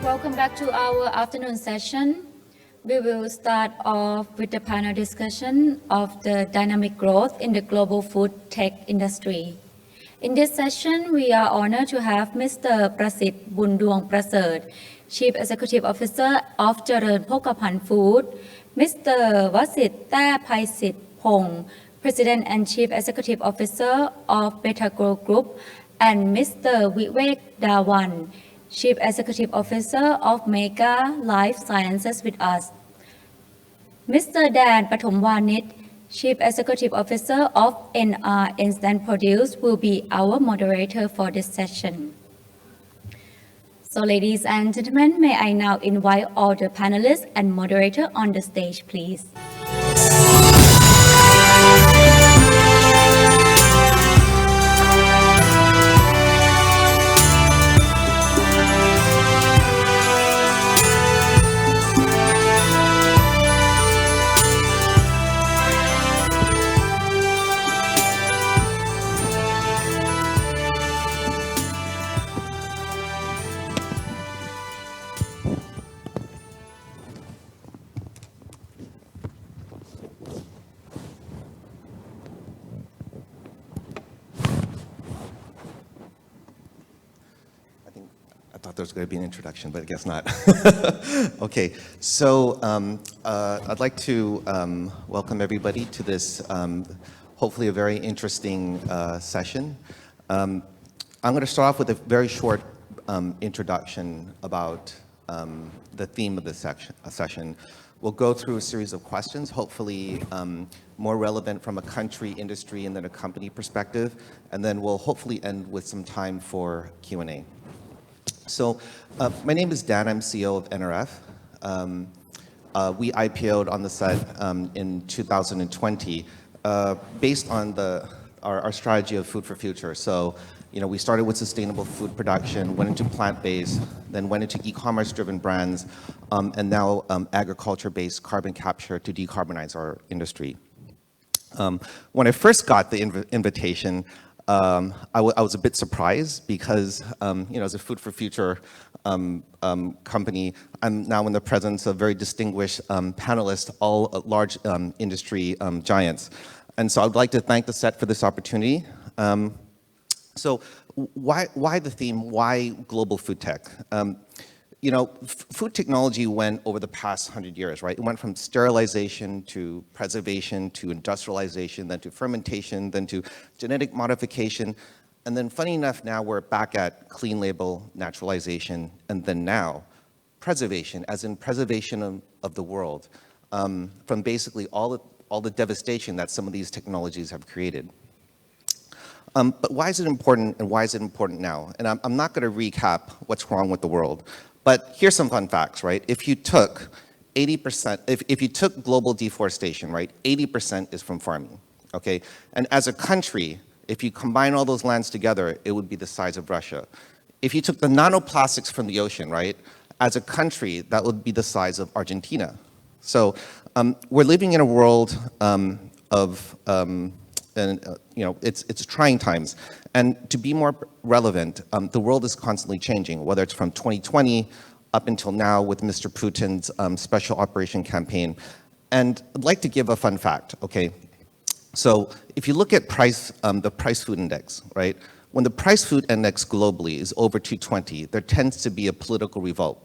Welcome back to our afternoon session. We will start off with the panel discussion of the dynamic growth in the global food tech industry. In this session, we are honored to have Mr. Prasit Boondoungprasert, Chief Executive Officer of Charoen Pokphand Food, Mr. Vasit Taepaisitphongse, President and Chief Executive Officer of Betagro Group, and Mr. Vivek Dhawan, Chief Executive Officer of Mega Lifesciences with us. Mr. Dan Pathomvanich, Chief Executive Officer of NR Instant Produce, will be our moderator for this session. So ladies and gentlemen, may I now invite all the panelists and moderator on the stage, please. There's going to be an introduction, but I guess not. Okay, so I'd like to welcome everybody to this, hopefully a very interesting session. I'm going to start off with a very short introduction about the theme of this session. We'll go through a series of questions, hopefully more relevant from a country, industry, and then a company perspective, and then we'll hopefully end with some time for Q&A. So my name is Dan, I'm CEO of NRF. We IPO'd on the set in 2020 based on our strategy of food for future. So, you know, we started with sustainable food production, went into plant-based, then went into e-commerce driven brands, and now agriculture-based carbon capture to decarbonize our industry. When I first got the invitation, I was a bit surprised because, you know, as a food for future company, I'm now in the presence of very distinguished panelists, all large industry giants. And so I'd like to thank the set for this opportunity. So why the theme? Why global food tech? You know, food technology went over the past 100 years, right? It went from sterilization to preservation to industrialization, then to fermentation, then to genetic modification. And then funny enough, now we're back at clean label naturalization. And then now preservation, as in preservation of the world, from basically all the devastation that some of these technologies have created. But why is it important and why is it important now? And I'm not going to recap what's wrong with the world. But here's some fun facts, right? If you took 80%, if you took global deforestation, right, 80% is from farming, okay? And as a country, if you combine all those lands together, it would be the size of Russia. If you took the nanoplastics from the ocean, right, as a country, that would be the size of Argentina. So we're living in a world you know, it's trying times. And to be more relevant, the world is constantly changing, whether it's from 2020 up until now with Mr. Putin's special operation campaign. And I'd like to give a fun fact, okay? So if you look at the price food index, right? When the price food index globally is over 220, there tends to be a political revolt.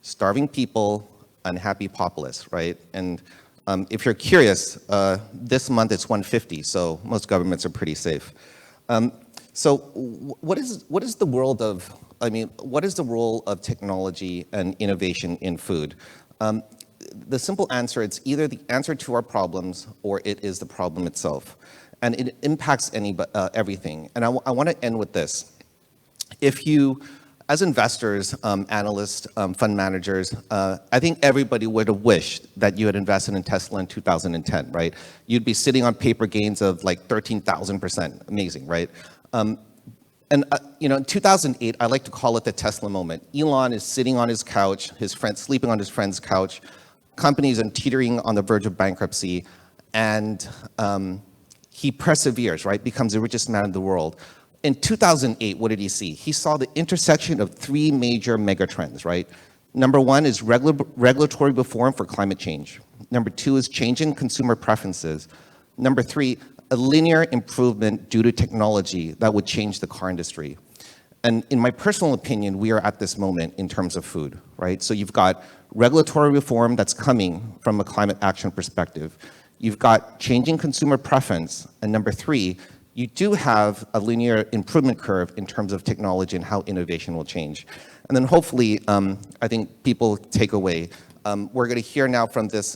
Starving people, unhappy populace, right? And if you're curious, this month it's 150, so most governments are pretty safe. So what is the world of, what is the role of technology and innovation in food? The simple answer, it's either the answer to our problems or it is the problem itself. And it impacts everything. And I want to end with this. If you, as investors, analysts, fund managers, I think everybody would have wished that you had invested in Tesla in 2010, right? You'd be sitting on paper gains of like 13,000%, amazing, right? You know, in 2008, I like to call it the Tesla moment. Elon is sitting on his couch, sleeping on his friend's couch, companies are teetering on the verge of bankruptcy, and he perseveres, right? Becomes the richest man in the world. In 2008, what did he see? He saw the intersection of three major megatrends, right? Number one is regulatory reform for climate change. Number two is changing consumer preferences. Number three, a linear improvement due to technology that would change the car industry. And in my personal opinion, we are at this moment in terms of food, right? So you've got regulatory reform that's coming from a climate action perspective. You've got changing consumer preference. And number three, you do have a linear improvement curve in terms of technology and how innovation will change. And then hopefully, I think people take away. We're going to hear now from this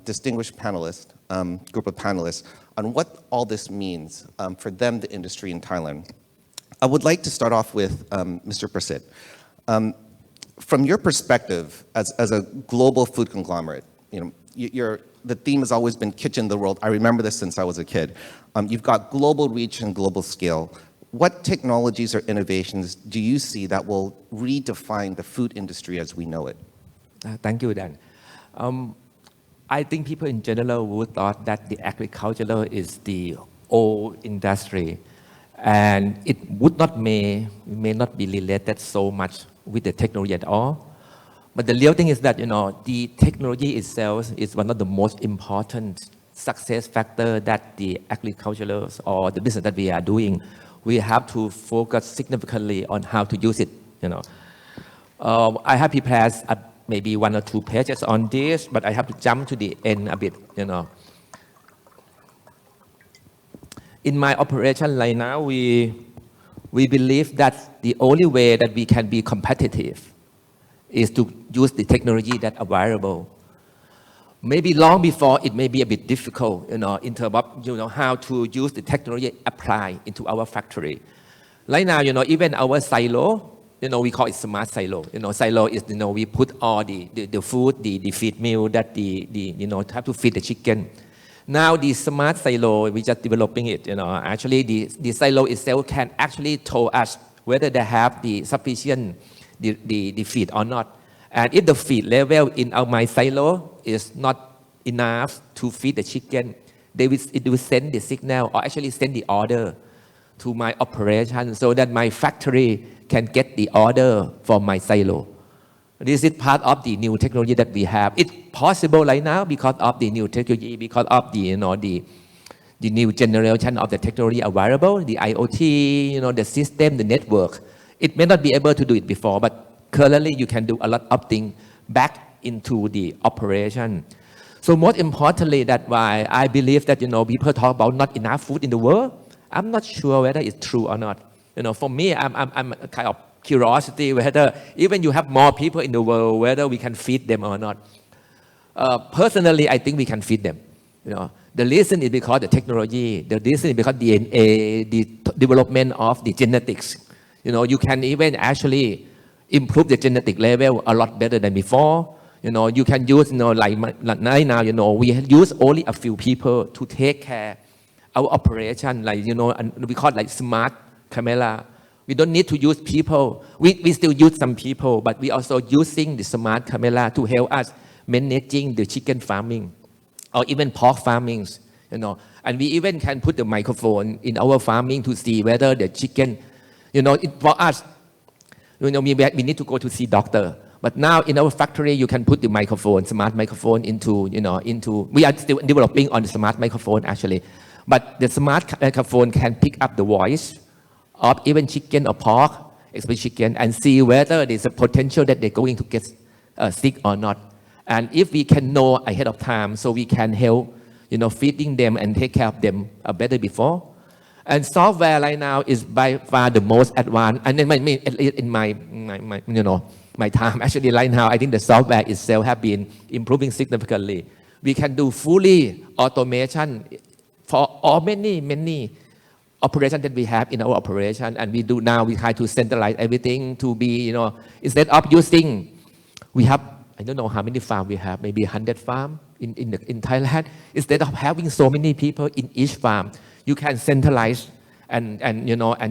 distinguished panelist, group of panelists, on what all this means for them, the industry in Thailand. I would like to start off with Mr. Prasit. From your perspective as a global food conglomerate, the theme has always been kitchen the world. I remember this since I was a kid. You've got global reach and global scale. What technologies or innovations do you see that will redefine the food industry as we know it? Thank you, Dan. I think people in general would thought that the agricultural is the old industry, and it may not be related so much with the technology at all. But the real thing is that the technology itself is one of the most important success factor that the agriculturals or the business that we are doing. We have to focus significantly on how to use it. I have prepared maybe 1 or 2 pages on this, but I have to jump to the end a bit. In my operation right now, we believe that the only way that we can be competitive is to use the technology that are available. Maybe long before, it may be a bit difficult, in terms of, how to use the technology apply into our factory. Right now, even our silo, we call it smart silo. Silo is, we put all the food, the feed meal that have to feed the chicken. Now the smart silo, we just developing it. Actually the silo itself can actually tell us whether they have the sufficient the feed or not. And if the feed level in my silo is not enough to feed the chicken, it will send the signal or actually send the order to my operation so that my factory can get the order from my silo. This is part of the new technology that we have. It's possible right now because of the new technology, because of the new generation of the technology available, the IoT, the system, the network. It may not be able to do it before, but currently you can do a lot of things back into the operation. So most importantly, that's why I believe that people talk about not enough food in the world. I'm not sure whether it's true or not. For me, I'm kind of curiosity whether even you have more people in the world, whether we can feed them or not. Personally, I think we can feed them. The reason is because the technology. The reason is because DNA, the development of the genetics. You can even actually improve the genetic level a lot better than before. You can use, like right now, we use only a few people to take care our operation, like, and we call it like smart camera. We don't need to use people. We still use some people, but we also using the smart camera to help us managing the chicken farming or even pork farming, And we even can put the microphone in our farming to see whether the chicken, for us, we need to go to see doctor. But now in our factory, you can put the microphone, smart microphone into, we are still developing on the smart microphone actually. But the smart microphone can pick up the voice of even chicken or pork, especially chicken, and see whether there's a potential that they're going to get sick or not. And if we can know ahead of time, so we can help, feeding them and take care of them better before. And software right now is by far the most advanced. And then in my time, actually right now, I think the software itself have been improving significantly. We can do fully automation for all many operations that we have in our operation, and we try to centralize everything to be, instead of using, we have, I don't know how many farms we have, maybe 100 farms in Thailand. Instead of having so many people in each farm, you can centralize and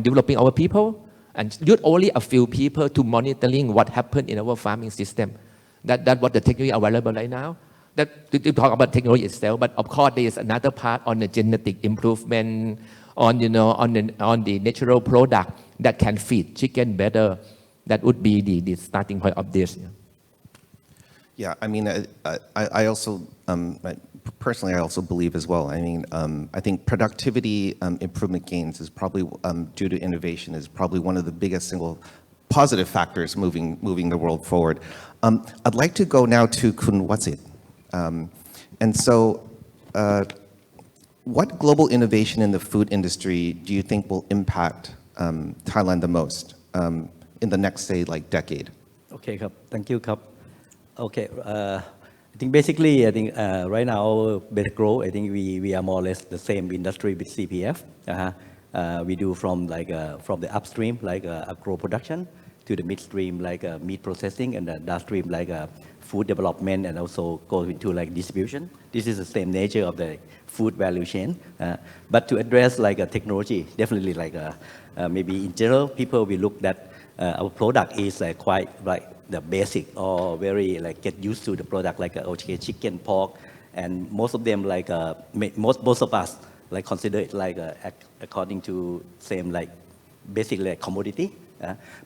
developing our people and use only a few people to monitoring what happened in our farming system. That's what the technology available right now. That to talk about technology itself, but of course there is another part on the genetic improvement, on the natural product that can feed chicken better. That would be the starting point of this. Yeah, I mean, I also, personally, I also believe as well. I mean, I think productivity improvement gains is probably, due to innovation, is probably one of the biggest single positive factors moving the world forward. I'd like to go now to Kun Vasit. And so, what global innovation in the food industry do you think will impact Thailand the most in the next, say, like decade? Okay, thank you. Okay, I think basically, right now, Betagro, I think we are more or less the same industry with CPF. We do from the upstream, like agro production, to the midstream, like meat processing, and the downstream, like food development, and also go into like distribution. This is the same nature of the food value chain. But to address like a technology, definitely like maybe in general, people will look that our product is quite like the basic or very like get used to the product like okay, chicken, pork, and most of them like most of us like consider it like according to same like basically like commodity.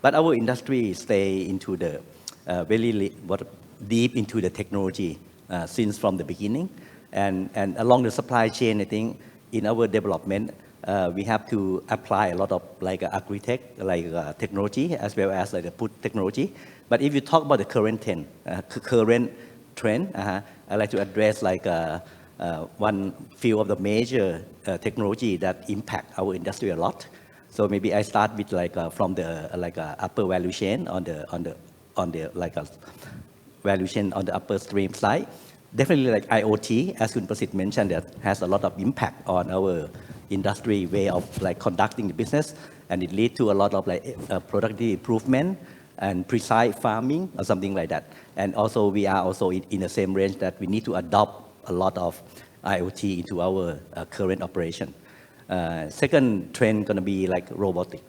But our industry stay into the very deep into the technology since from the beginning, and along the supply chain, I think in our development we have to apply a lot of like agri-tech, like technology, as well as like the food technology. But if you talk about the current trend, I'd like to address like one few of the major technology that impact our industry a lot. So maybe I start with like from the like upper value chain on the like value chain on the upper stream side. Definitely like IoT, as Kun Prasit mentioned, that has a lot of impact on our industry way of like conducting the business, and it lead to a lot of like productivity improvement and precise farming or something like that. And also we are also in the same range that we need to adopt a lot of IoT into our current operation. Second trend gonna be like robotic.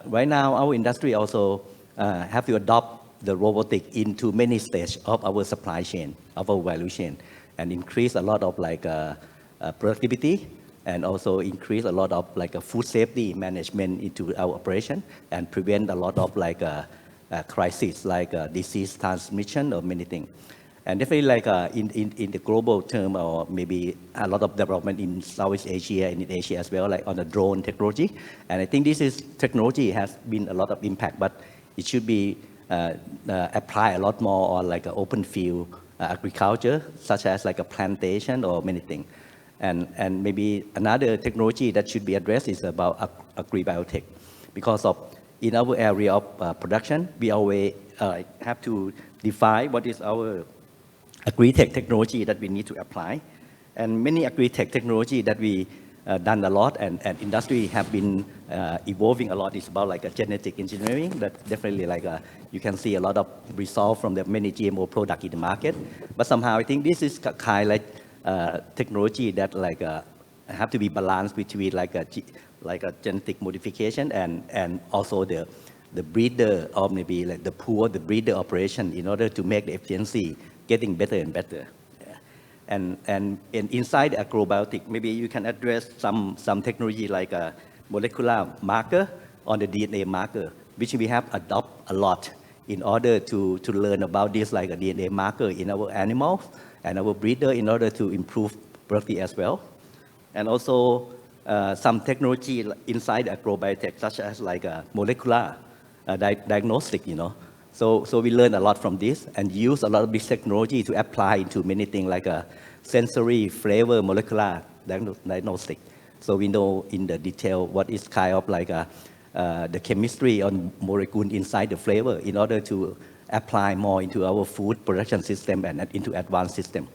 Right now our industry also have to adopt the robotic into many stages of our supply chain, of our value chain, and increase a lot of like productivity, and also increase a lot of like food safety management into our operation, and prevent a lot of like crisis like disease transmission or many things. And definitely like in the global term, or maybe a lot of development in Southeast Asia and in Asia as well, like on the drone technology. And I think this is technology has been a lot of impact, but it should be applied a lot more on like open field agriculture, such as like a plantation or many things. And maybe another technology that should be addressed is about agri-biotech, because of in our area of production, we always have to define what is our agri-tech technology that we need to apply. And many agri-tech technology that we done a lot, and industry have been evolving a lot, is about like a genetic engineering, that definitely like you can see a lot of results from the many GMO product in the market. But somehow I think this is kind of like technology that like have to be balanced between like a genetic modification and also the breeder, or maybe like the breeder operation, in order to make the efficiency getting better and better. And inside the agrobiotic, maybe you can address some technology like a molecular marker on the DNA marker, which we have adopted a lot in order to learn about this like a DNA marker in our animals and our breeder, in order to improve productivity as well. And also some technology inside the agrobiotech, such as like a molecular diagnostic, So we learn a lot from this and use a lot of this technology to apply into many things like a sensory, flavor, molecular diagnostic. So we know in the detail what is kind of like the chemistry on molecule inside the flavor, in order to apply more into our food production system and into advanced system.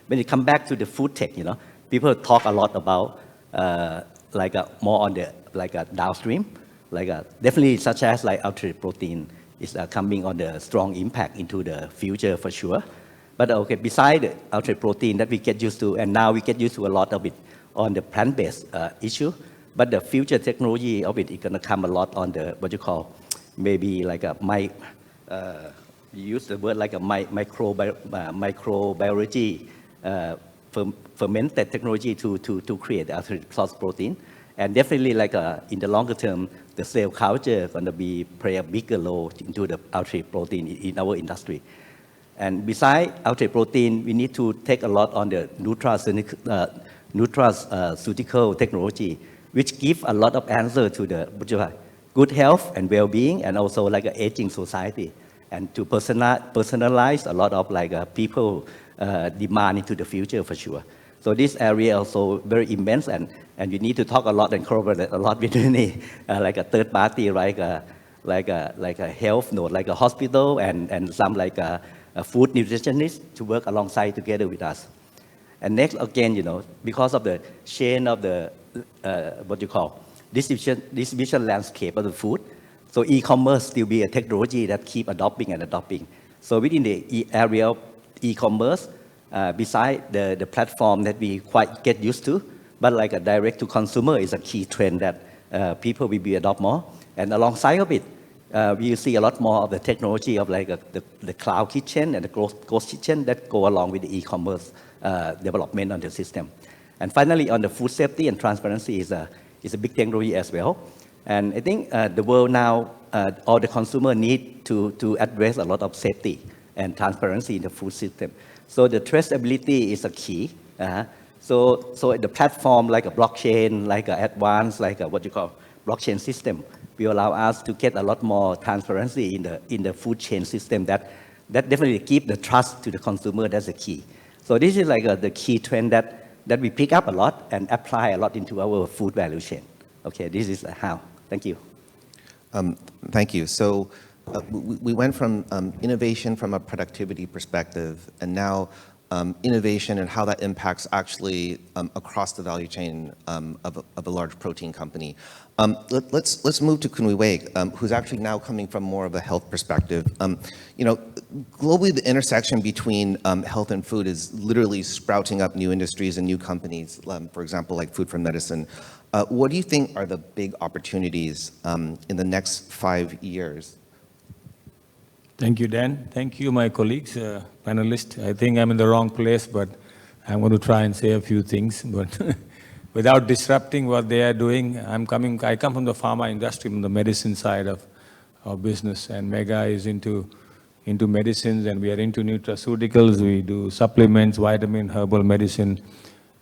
When it comes back to the food tech, people talk a lot about more on the downstream, definitely such as like alternative protein is coming on the strong impact into the future for sure. But okay, beside the alternative protein that we get used to, and now we get used to a lot of it on the plant-based issue, but the future technology of it is going to come a lot on the what you call maybe like you use the word like a microbiology fermented technology to create the alternative source protein. And definitely in the longer term, the cell culture going to play a bigger role into the alternative protein in our industry. And besides alternative protein, we need to take a lot on the nutraceutical technology, which give a lot of answer to the good health and well-being, and also an aging society, and to personalize a lot of people demand into the future for sure. So this area also very immense, and we need to talk a lot and collaborate a lot with any a third party, like a health node, like a hospital, and some a food nutritionist to work alongside together with us. And next, again, because of the chain of the distribution landscape of the food, so e-commerce still be a technology that keep adopting. So within the area of e-commerce, beside the platform that we quite get used to, but a direct to consumer is a key trend that people will be adopt more. And alongside of it, we see a lot more of the technology of the cloud kitchen and the ghost kitchen that go along with the e-commerce development on the system. And finally, on the food safety and transparency is a big technology as well. And I think the world now, all the consumer need to address a lot of safety and transparency in the food system. So the traceability is a key. So the platform like a blockchain, like a advanced, blockchain system will allow us to get a lot more transparency in the food chain system that definitely keep the trust to the consumer. That's the key. So this is the key trend that we pick up a lot and apply a lot into our food value chain. Okay, this is how. Thank you. Thank you. So we went from innovation from a productivity perspective, and now innovation and how that impacts actually across the value chain of a large protein company. Let's move to Kun Vivek, who's actually now coming from more of a health perspective. Globally, the intersection between health and food is literally sprouting up new industries and new companies, for example, like food for medicine. What do you think are the big opportunities in the next 5 years? Thank you, Dan. Thank you, my colleagues, panelists. I think I'm in the wrong place, but I'm going to try and say a few things. But without disrupting what they are doing, I come from the pharma industry, from the medicine side of business, and Mega is into medicines, and we are into nutraceuticals. We do supplements, vitamin, herbal medicine.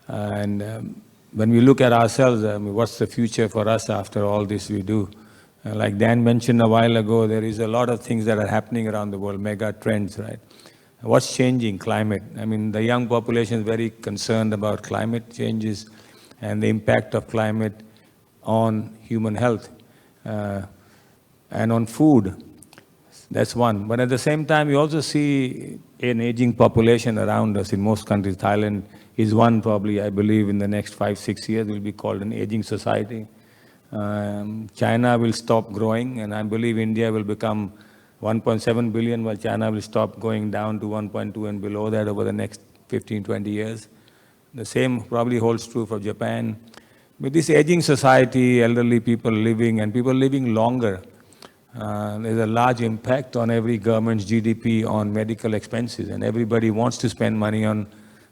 And when we look at ourselves, what's the future for us after all this we do? Like Dan mentioned a while ago, there is a lot of things that are happening around the world, mega trends, right? What's changing? Climate. The young population is very concerned about climate changes and the impact of climate on human health and on food. That's one. But at the same time, we also see an aging population around us in most countries. Thailand is one, probably, I believe, in the next 5-6 years will be called an aging society. China will stop growing, and I believe India will become 1.7 billion, while China will stop going down to 1.2 and below that over the next 15-20 years. The same probably holds true for Japan. With this aging society, elderly people living, and people living longer, there's a large impact on every government's GDP on medical expenses, and everybody wants to spend money on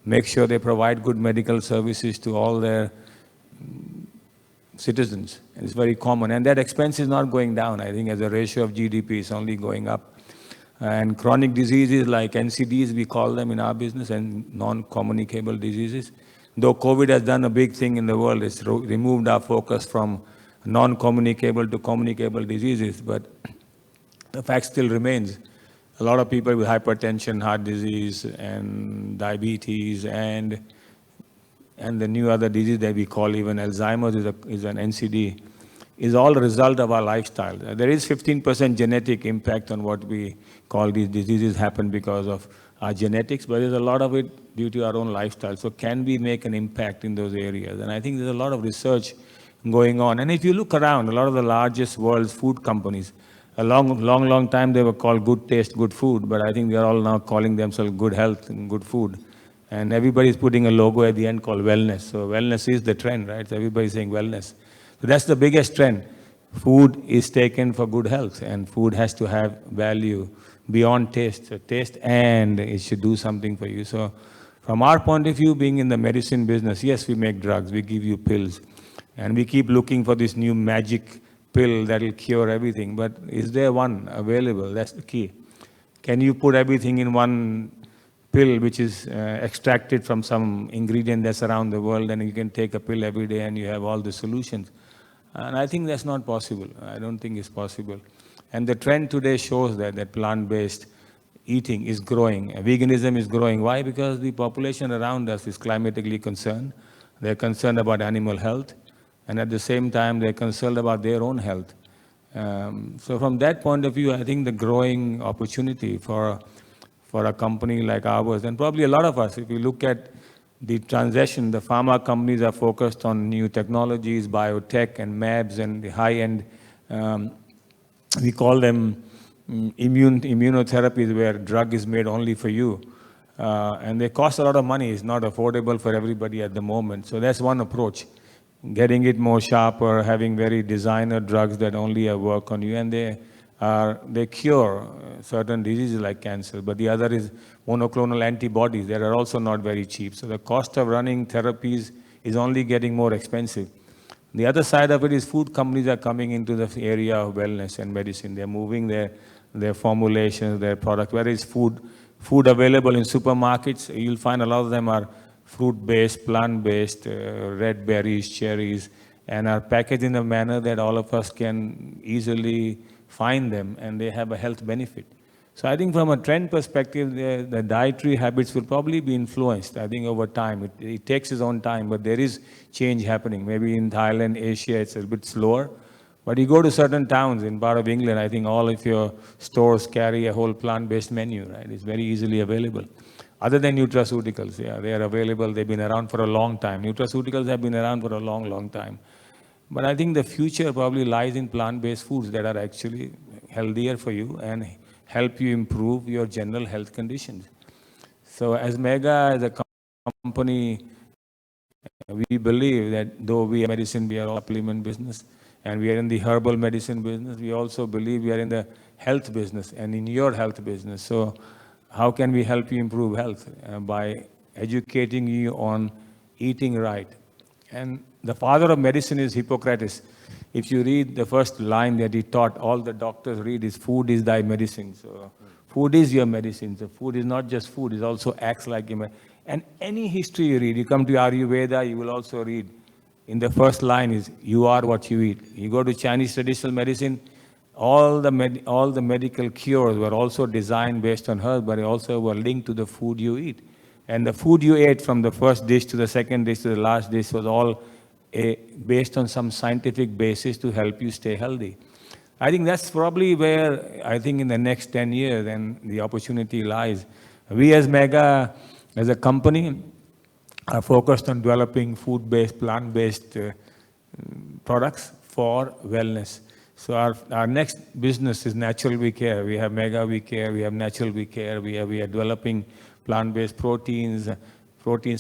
make sure they provide good medical services to all their citizens. And it's very common. And that expense is not going down. I think as a ratio of GDP, it's only going up. And chronic diseases like NCDs, we call them in our business, and non-communicable diseases. Though COVID has done a big thing in the world, it's removed our focus from non-communicable to communicable diseases. But the fact still remains. A lot of people with hypertension, heart disease, and diabetes, and the new other disease that we call even Alzheimer's is an NCD, is all a result of our lifestyle. There is 15% genetic impact on what we call these diseases happen because of our genetics, but there's a lot of it due to our own lifestyle. So can we make an impact in those areas? And I think there's a lot of research going on. And if you look around, a lot of the largest world's food companies, a long time they were called good taste, good food, but I think they're all now calling themselves good health and good food. And everybody's putting a logo at the end called wellness. So wellness is the trend, right? So everybody's saying wellness. So that's the biggest trend. Food is taken for good health, and food has to have value beyond taste. So taste, and it should do something for you. So From our point of view, being in the medicine business, yes, we make drugs, we give you pills, and we keep looking for this new magic pill that will cure everything. But is there one available? That's the key. Can you put everything in one pill which is extracted from some ingredient that's around the world, and you can take a pill every day and you have all the solutions? And I think that's not possible. I don't think it's possible. And the trend today shows that plant-based eating is growing. Veganism is growing. Why? Because the population around us is climatically concerned. They're concerned about animal health. And at the same time, they're concerned about their own health. So from that point of view, I think the growing opportunity for a company like ours, and probably a lot of us, if you look at the transition, the pharma companies are focused on new technologies, biotech and MABs and the high-end, we call them immunotherapies, where drug is made only for you. And they cost a lot of money. It's not affordable for everybody at the moment. So that's one approach. Getting it more sharper, having very designer drugs that only work on you, and they cure certain diseases like cancer. But the other is monoclonal antibodies that are also not very cheap. So the cost of running therapies is only getting more expensive. The other side of it is food companies are coming into the area of wellness and medicine. They're moving their formulations, their products. Where is food available in supermarkets? You'll find a lot of them are fruit-based, plant-based, red berries, cherries, and are packaged in a manner that all of us can easily find them, and they have a health benefit. So I think from a trend perspective, the dietary habits will probably be influenced, I think, over time. It takes its own time, but there is change happening. Maybe in Thailand, Asia, it's a bit slower. But you go to certain towns in part of England, I think all of your stores carry a whole plant-based menu, right? It's very easily available. Other than nutraceuticals, yeah, they are available. They've been around for a long time. Nutraceuticals have been around for a long, long time. But I think the future probably lies in plant-based foods that are actually healthier for you and help you improve your general health conditions. So as Mega, as a company, we believe that though we are medicine, we are a supplement business, and we are in the herbal medicine business, we also believe we are in the health business and in your health business. So how can we help you improve health? By educating you on eating right. And the father of medicine is Hippocrates. If you read the first line that he taught, all the doctors read is, food is thy medicine. So food is your medicine. So food is not just food, it also acts like your medicine. And any history you read, you come to Ayurveda, you will also read, in the first line is, you are what you eat. You go to Chinese traditional medicine, all the medical cures were also designed based on herbs, but they also were linked to the food you eat. And the food you ate, from the first dish to the second dish to the last dish, was all based on some scientific basis to help you stay healthy. I think that's probably where, I think in the next 10 years, then the opportunity lies. We as Mega, as a company, are focused on developing food-based, plant-based products for wellness. So our next business is Natural We Care. We have Mega We Care, we have Natural We Care, we are developing plant-based proteins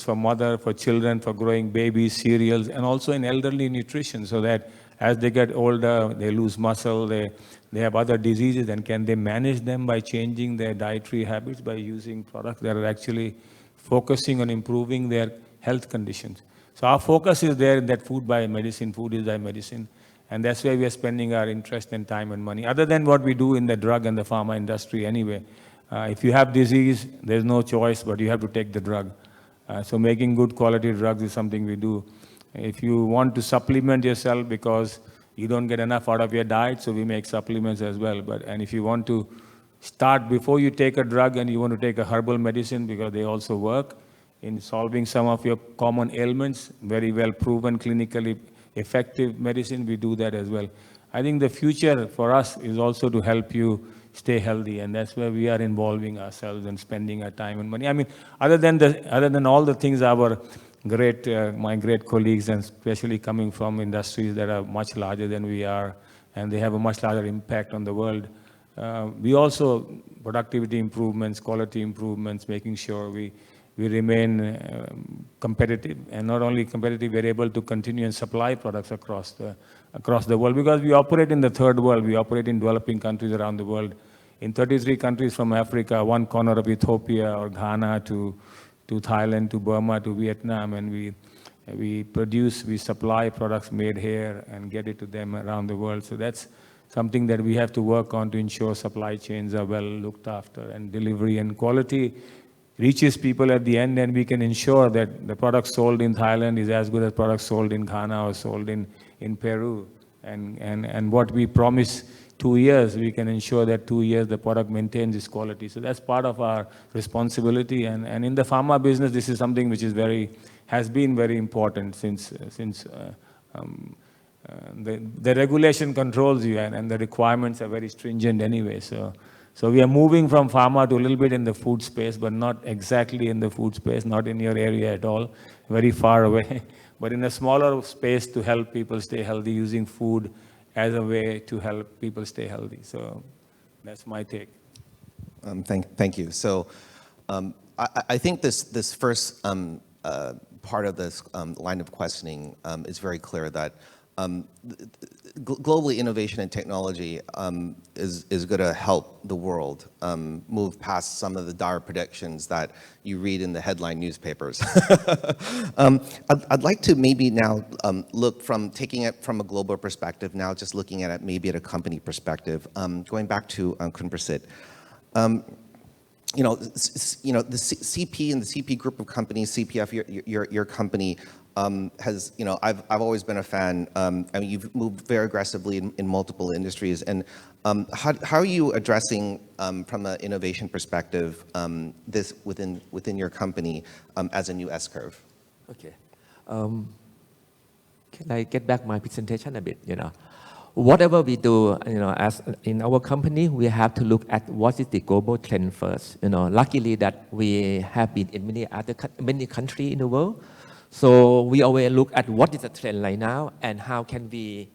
for mother, for children, for growing babies, cereals, and also in elderly nutrition, so that as they get older, they lose muscle, they have other diseases, and can they manage them by changing their dietary habits, by using products that are actually focusing on improving their health conditions. So our focus is there in that food by medicine, food is thy medicine. And that's where we are spending our interest and time and money, other than what we do in the drug and the pharma industry anyway. If you have disease, there's no choice, but you have to take the drug. So making good quality drugs is something we do. If you want to supplement yourself because you don't get enough out of your diet, so we make supplements as well. And if you want to start before you take a drug and you want to take a herbal medicine, because they also work in solving some of your common ailments, very well proven, clinically effective medicine, we do that as well. I think the future for us is also to help you stay healthy, and that's where we are involving ourselves and spending our time and money. I mean, other than all the things our my great colleagues, and especially coming from industries that are much larger than we are, and they have a much larger impact on the world. We also, productivity improvements, quality improvements, making sure we remain competitive, and not only competitive, we're able to continue and supply products across the world, because we operate in the third world. We operate in developing countries around the world, in 33 countries from Africa, one corner of Ethiopia or Ghana to to Thailand, to Burma, to Vietnam, and we supply products made here and get it to them around the world. So that's something that we have to work on to ensure supply chains are well looked after and delivery and quality reaches people at the end, and we can ensure that the product sold in Thailand is as good as products sold in Ghana or sold in Peru. And what we promise 2 years, we can ensure that 2 years the product maintains its quality. So that's part of our responsibility. And in the pharma business, this is something which is has been very important since the regulation controls you, and the requirements are very stringent anyway. So we are moving from pharma to a little bit in the food space, but not exactly in the food space, not in your area at all, very far away, but in a smaller space to help people stay healthy, using food as a way to help people stay healthy. So that's my take. Thank you. So I think this first part of this line of questioning is very clear that globally, innovation and technology is going to help the world move past some of the dire predictions that you read in the headline newspapers. I'd like to maybe now look from taking it from a global perspective, now just looking at it maybe at a company perspective, going back to Khun Prasit. The CP and the CP group of companies, CPF, your company, has, I've always been a fan. I mean, you've moved very aggressively in multiple industries. And how are you addressing, from an innovation perspective, this within your company as a new S-curve? Okay. Can I get back my presentation a bit? Whatever we do, as in our company, we have to look at what is the global trend first. Luckily that we have been in many countries in the world. So we always look at what is the trend right now and how can we,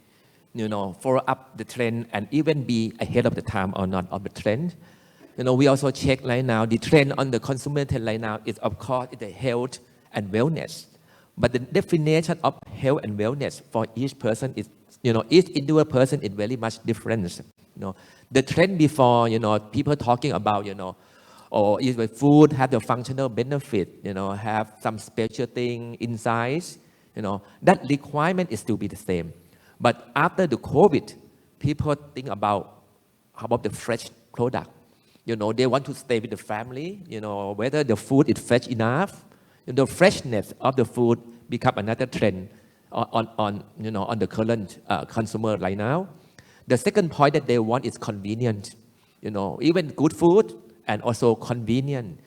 follow up the trend and even be ahead of the time or not of the trend. We also check right now, the trend on the consumer trend right now is, of course, the health and wellness. But the definition of health and wellness for each person is, each individual person is very much different. The trend before, people talking about, or if the food have the functional benefit, have some special thing inside, that requirement is still be the same. But after the COVID, people think about how about the fresh product. They want to stay with the family, whether the food is fresh enough. The freshness of the food become another trend on the current consumer right now. The second point that they want is convenient. Even good food and also convenient.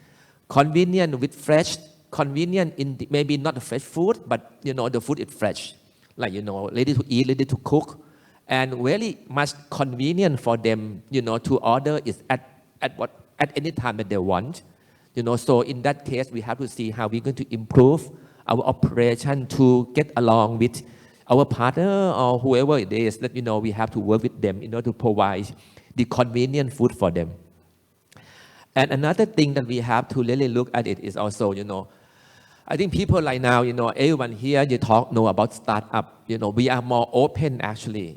Convenient with fresh, convenient in maybe not the fresh food, but the food is fresh. Like ready to eat, ready to cook. And very much convenient for them, to order is at any time that they want. So in that case, we have to see how we're going to improve our operation to get along with our partner or whoever it is that, we have to work with them in order to provide the convenient food for them. And another thing that we have to really look at it is also, I think people right now, everyone here, know about startup. We are more open actually.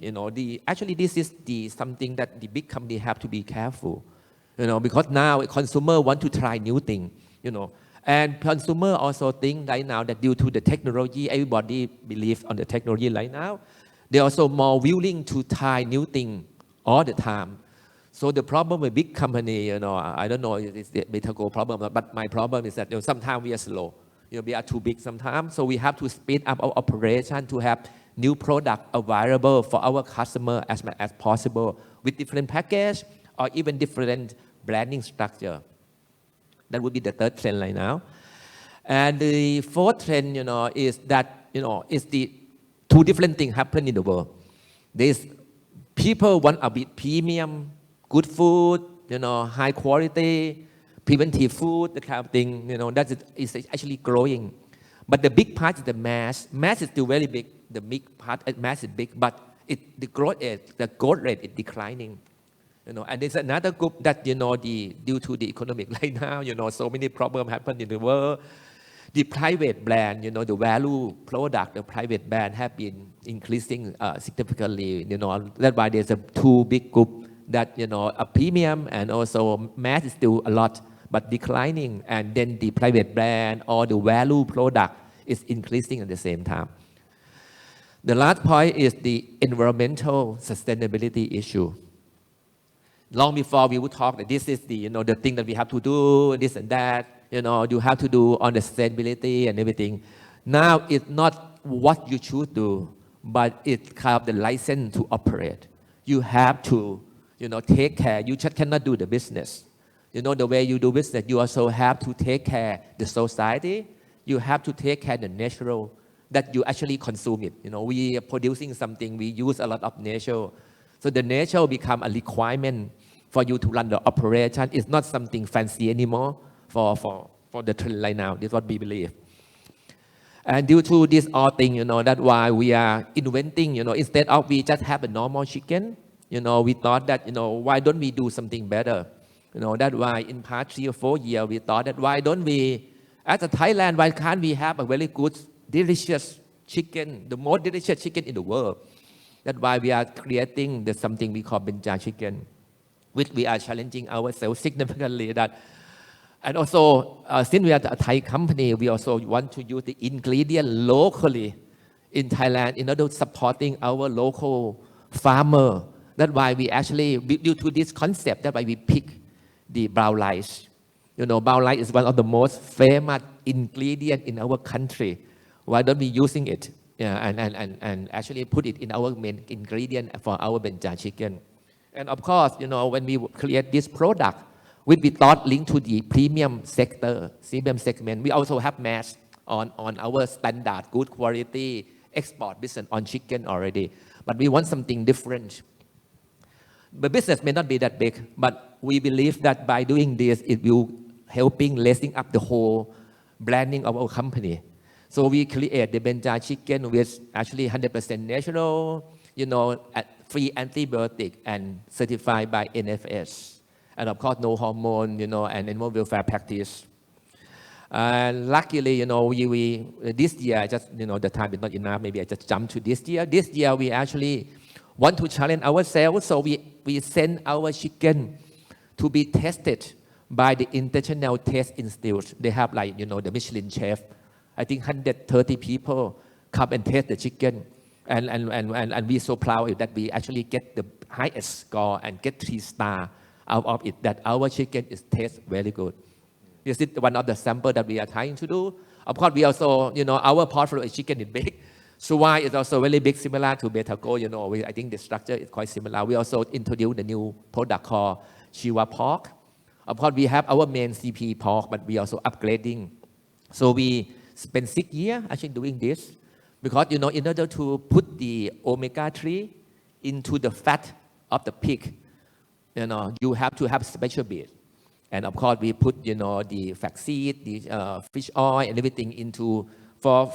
Actually this is something that the big company have to be careful. Because now consumer want to try new thing. And consumer also think right now that due to the technology, everybody believes on the technology right now. They're also more willing to try new thing all the time. So the problem with big company, I don't know if it's the Betagro problem, but my problem is that sometimes we are slow. We are too big sometimes. So we have to speed up our operation to have new product available for our customer as much as possible with different package or even different branding structure. That would be the third trend right now. And the fourth trend, is that, is the two different things happen in the world. There's people want a bit premium, good food, high quality, preventive food, that kind of thing, that is actually growing. But the big part is the mass. Mass is still very big. The big part, mass is big, but the growth rate is declining. And there's another group that, due to the economic right now, so many problems happen in the world. The private brand, the value product, the private brand have been increasing significantly. That's why there's a two big group that, a premium and also mass is still a lot, but declining, and then the private brand or the value product is increasing at the same time. The last point is the environmental sustainability issue. Long before we would talk that this is the, the thing that we have to do, this and that, you have to do on the sustainability and everything. Now it's not what you should do, but it's kind of the license to operate. You have to, take care. You just cannot do the business. The way you do business, you also have to take care the society. You have to take care the natural, that you actually consume it. We are producing something, we use a lot of nature. So the nature become a requirement for you to run the operation. It's not something fancy anymore for the trend right now. This is what we believe. And due to this all thing, that's why we are inventing, instead of we just have a normal chicken, we thought that, why don't we do something better? That's why in past 3 or 4 years, we thought that why don't we, as a Thailand, why can't we have a very good, delicious chicken, the most delicious chicken in the world? That's why we are creating something we call Benja chicken, which we are challenging ourselves significantly. And also, since we are a Thai company, we also want to use the ingredient locally in Thailand in order to supporting our local farmer. That's why we actually, due to this concept, that's why we pick the brown rice. Brown rice is one of the most famous ingredients in our country. Why don't we using it? And actually put it in our main ingredient for our Benja chicken. And of course, when we create this product, which we thought linked to the premium sector, premium segment, we also have mass on our standard, good quality export business on chicken already. But we want something different. The business may not be that big, but we believe that by doing this, it will helping raising up the whole branding of our company. So we create the Benja chicken with actually 100% natural, free antibiotic and certified by NFS. And of course, no hormone, and animal welfare practice. And luckily, we this year, just, the time is not enough, maybe I just jump to this year. This year, we actually want to challenge ourselves, so we send our chicken to be tested by the International Taste Institute. They have the Michelin chef. I think 130 people come and taste the chicken. And we're so proud that we actually get the highest score and get 3 stars out of it, that our chicken tastes very good. This is one of the samples that we are trying to do. Of course, we also, our portfolio of chicken is big. Suwai is also very big, similar to Betagro. I think the structure is quite similar. We also introduced a new product called Chiwa pork. Of course, we have our main CP pork, but we also upgrading. So we spent 6 years actually doing this. Because, in order to put the omega-3 into the fat of the pig, you have to have special bit. And of course, we put, the flaxseed, the fish oil and everything into, for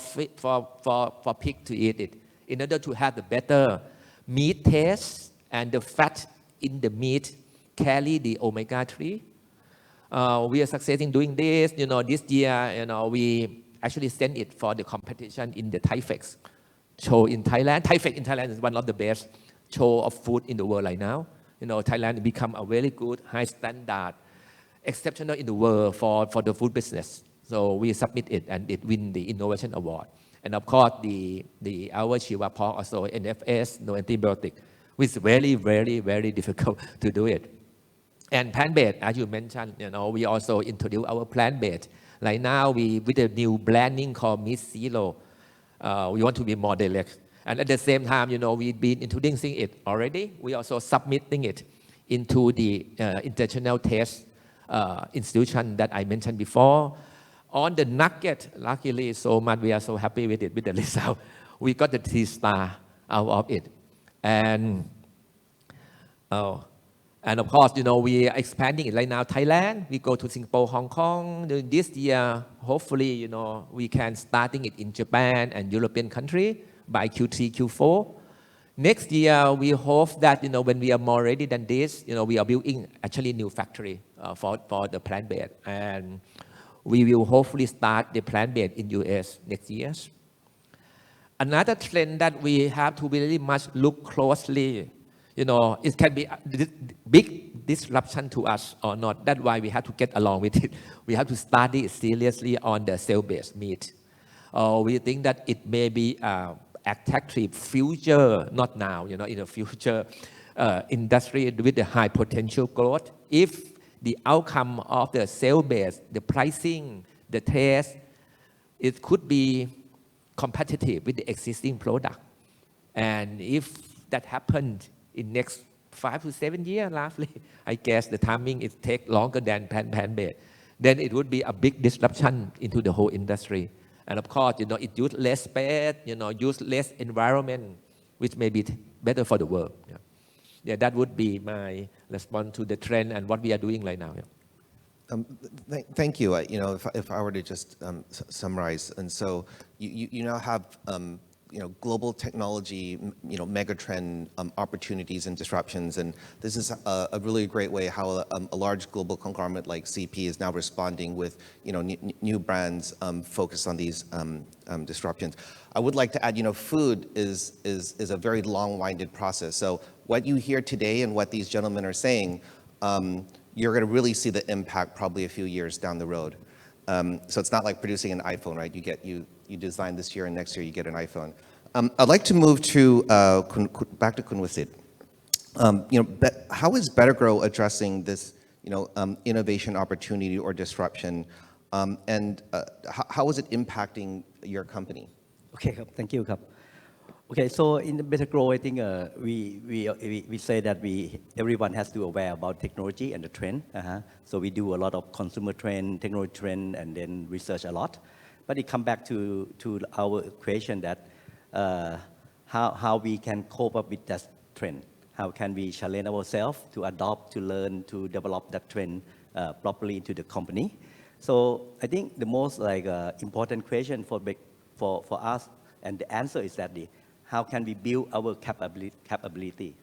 pig to eat it. In order to have the better meat taste and the fat in the meat carry the omega-3. We are succeeding doing this. This year, we actually sent it for the competition in the Thai-Fex show in Thailand. Thai-Fex in Thailand is one of the best show of food in the world right now. Thailand become a very good, high standard, exceptional in the world for the food business. So we submit it and it win the innovation award. And of course, our Chiwa pork also NFS, no antibiotic, which is very, very, very difficult to do it. And plant-based, as you mentioned, we also introduce our plant-based. Right now, with a new branding called Meat Zero, we want to be more direct. And at the same time, we've been introducing it already. We also submitting it into the International Taste Institution that I mentioned before. On the nugget, luckily so much, we are so happy with it, with the result. We got the 3 stars out of it. And of course, we are expanding it right now. Thailand, we go to Singapore, Hong Kong. This year, hopefully, we can starting it in Japan and European country by Q3, Q4. Next year, we hope that, when we are more ready than this, we are building actually new factory for the plant-based. And we will hopefully start the plant-based in US next year. Another trend that we have to really much look closely, it can be disruption to us or not. That's why we have to get along with it. We have to study it seriously on the cell-based meat. We think that it may be attractive future, not now, in the future industry with the high potential growth. If the outcome of the cell-based, the pricing, the taste, it could be competitive with the existing product. And if that happened in next 5 to 7 years, roughly, I guess the timing it take longer than plant-based, then it would be a big disruption into the whole industry. And of course, it use less space, use less environment, which may be better for the world. Yeah, that would be my response to the trend and what we are doing right now. Thank you. If I were to just summarize, and so you now have global technology, megatrend opportunities and disruptions, and this is a really great way how a large global conglomerate like CP is now responding with new brands focused on these disruptions. I would like to add, food is a very long-winded process. So what you hear today and what these gentlemen are saying, you're going to really see the impact probably a few years down the road. So it's not like producing an iPhone, right? You design this year and next year you get an iPhone. I'd like to move to back to Kun Vasit. How is Betagro addressing this innovation opportunity or disruption, and how is it impacting your company? Okay, thank you. Okay, so in the Betagro, I think we say that everyone has to be aware about technology and the trend. So we do a lot of consumer trend, technology trend, and then research a lot. But it comes back to our equation that how we can cope up with that trend. How can we challenge ourselves to adopt, to learn, to develop that trend properly into the company? So I think the most important question for us, and the answer is that how can we build our capability?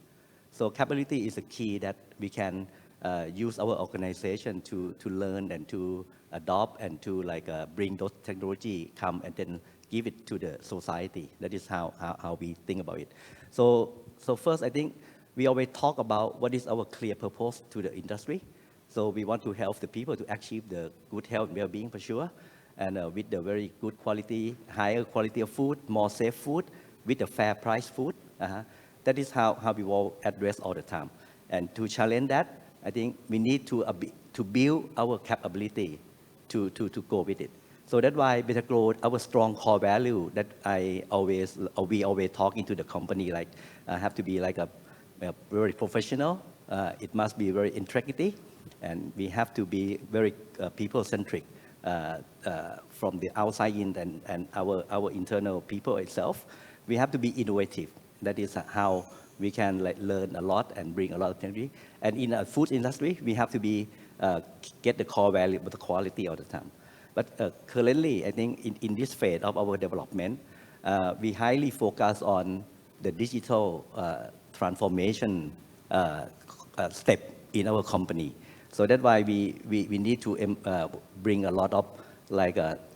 So capability is a key that we can use our organization to learn and to adopt and to bring those technology come and then give it to the society. That is how we think about it. So first, I think we always talk about what is our clear purpose to the industry. So we want to help the people to achieve the good health and well-being for sure, and with the very good quality, higher quality of food, more safe food, with a fair price food. That is how we will address all the time. And to challenge that, I think we need to build our capability to go with it. So that's why Betagro, our strong core value that we always talk into the company, have to be a very professional. It must be very integrity, and we have to be very people-centric from the outside in and our internal people itself. We have to be innovative. That is how we can learn a lot and bring a lot of technology. And in the food industry, we have to get the core value of the quality all the time. But currently, I think in this phase of our development, we highly focus on the digital transformation step in our company. So that's why we need to bring a lot of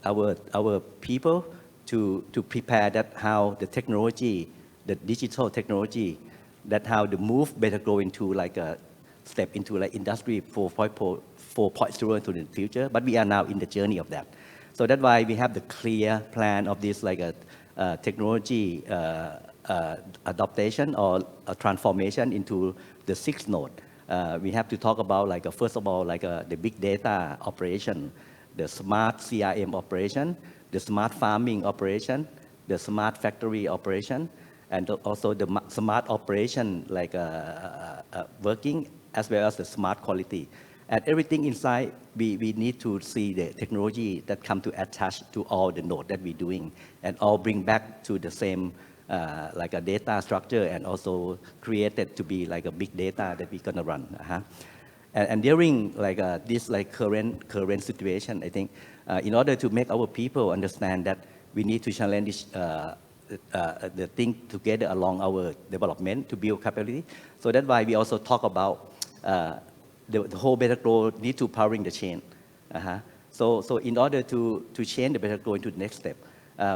our people to prepare that how the technology, the digital technology, that how the move Betagro into a step into industry 4.0 into the future. But we are now in the journey of that. So that's why we have the clear plan of this technology adaptation or transformation into the 6th node. We have to talk about first of all the big data operation, the smart CRM operation, the smart farming operation, the smart factory operation, and also the smart operation working, as well as the smart quality. And everything inside, we need to see the technology that come to attach to all the nodes that we're doing, and all bring back to the same a data structure, and also created to be a big data that we're gonna run. And during this current situation, I think in order to make our people understand that we need to challenge the thing together along our development to build capability. So that's why we also talk about the whole Betagro need to powering the chain. So in order to change the Betagro into the next step,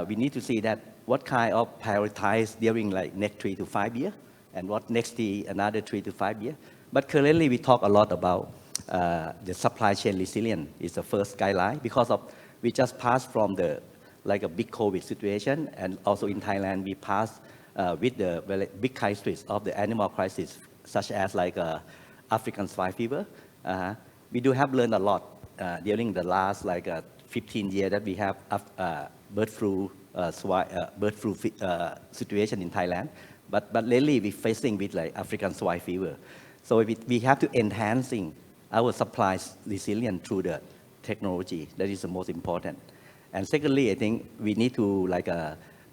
we need to see that what kind of prioritize during next 3 to 5 years, and what next another 3 to 5 years. But currently, we talk a lot about the supply chain resilience is the first guideline because of we just passed from the like a big COVID situation, and also in Thailand we passed with the very big crisis of the animal crisis, such as like African swine fever. We do have learned a lot during the last like 15 years that we have bird flu situation in Thailand. But lately we're facing with like African swine fever. So we have to enhancing our supply resilience through the technology. That is the most important. And secondly, I think we need to like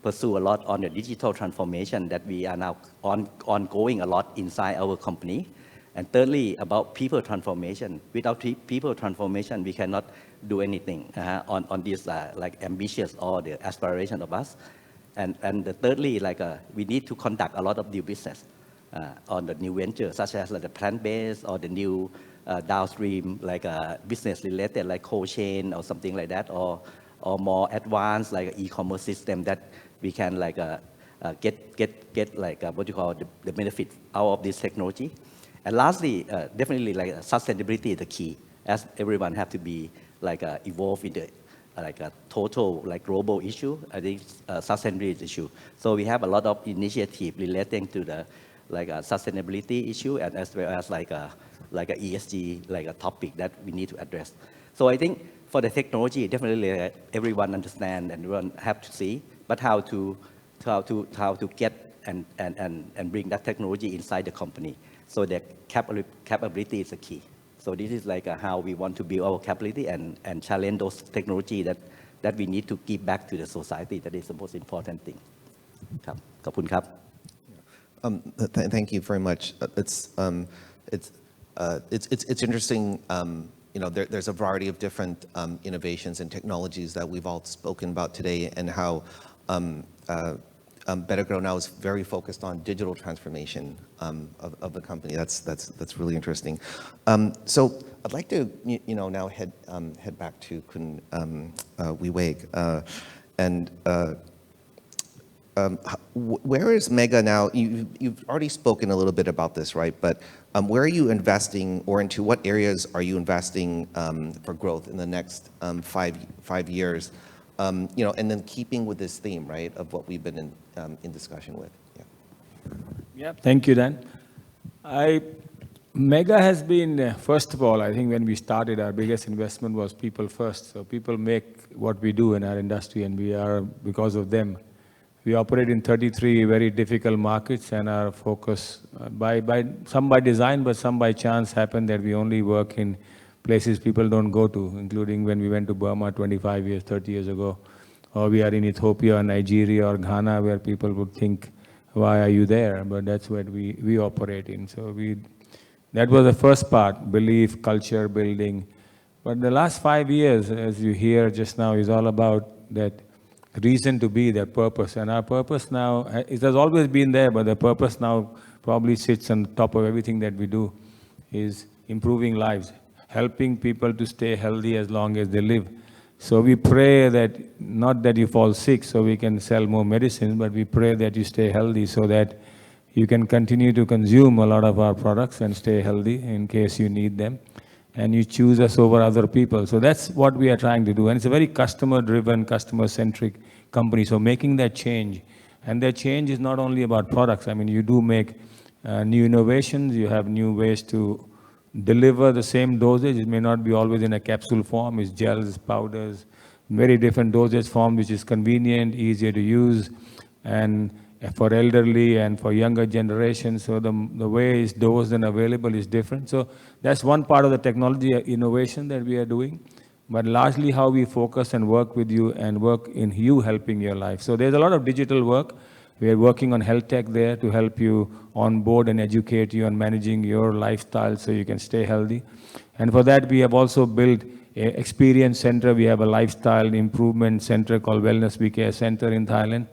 pursue a lot on the digital transformation that we are now ongoing a lot inside our company. And thirdly, about people transformation. Without people transformation, we cannot do anything on this like ambitious or the aspiration of us. And thirdly, like we need to conduct a lot of new business on the new venture, such as like the plant-based or the new downstream like business related like cold chain or something like that, or more advanced like e-commerce system that we can like get like what you call the benefit out of this technology. And lastly, definitely like sustainability is the key, as everyone have to be like evolve in the like a total like global issue. I think sustainability is issue. So we have a lot of initiative relating to the like a sustainability issue, and as well as like a ESG like a topic that we need to address. So I think for the technology, definitely everyone understand and everyone have to see, but how to get and bring that technology inside the company. So the capability is the key. So this is like how we want to build our capability and challenge those technology that we need to give back to the society. That is the most important thing. ครับ ขอบคุณครับ Thank you very much. It's interesting. There's a variety of different innovations and technologies that we've all spoken about today, and how Betagro now is very focused on digital transformation of the company. That's really interesting. So I'd like to now head back to Vivek, and where is Mega now? You've already spoken a little bit about this, right? But where are you investing, or into what areas are you investing for growth in the next 5 years? And then keeping with this theme, right, of what we've been in discussion with. Yeah, thank you, Dan. Mega has been, first of all, I think when we started, our biggest investment was people first. So people make what we do in our industry, and we are, because of them. We operate in 33 very difficult markets, and our focus, some by design, but some by chance, happened that we only work in places people don't go to, including when we went to Burma 25 years, 30 years ago. Or we are in Ethiopia, or Nigeria, or Ghana, where people would think, why are you there? But that's what we operate in. So that was the first part, belief, culture building. But the last 5 years, as you hear just now, is all about that reason to be, that purpose. And our purpose now, it has always been there, but the purpose now probably sits on top of everything that we do, is improving lives, helping people to stay healthy as long as they live. So we pray that, not that you fall sick so we can sell more medicines, but we pray that you stay healthy so that you can continue to consume a lot of our products and stay healthy in case you need them. And you choose us over other people. So that's what we are trying to do. And it's a very customer-driven, customer-centric company. So making that change, and that change is not only about products. I mean, you do make new innovations. You have new ways to deliver the same dosage. It may not be always in a capsule form. It's gels, powders, very different dosage form, which is convenient, easier to use, and for elderly and for younger generations. So the way it's dosed and available is different. So that's one part of the technology innovation that we are doing. But largely how we focus and work with you and work in you helping your life. So there's a lot of digital work. We are working on health tech there to help you onboard and educate you on managing your lifestyle so you can stay healthy. And for that, we have also built an experience center. We have a lifestyle improvement center called Wellness Care Center in Thailand.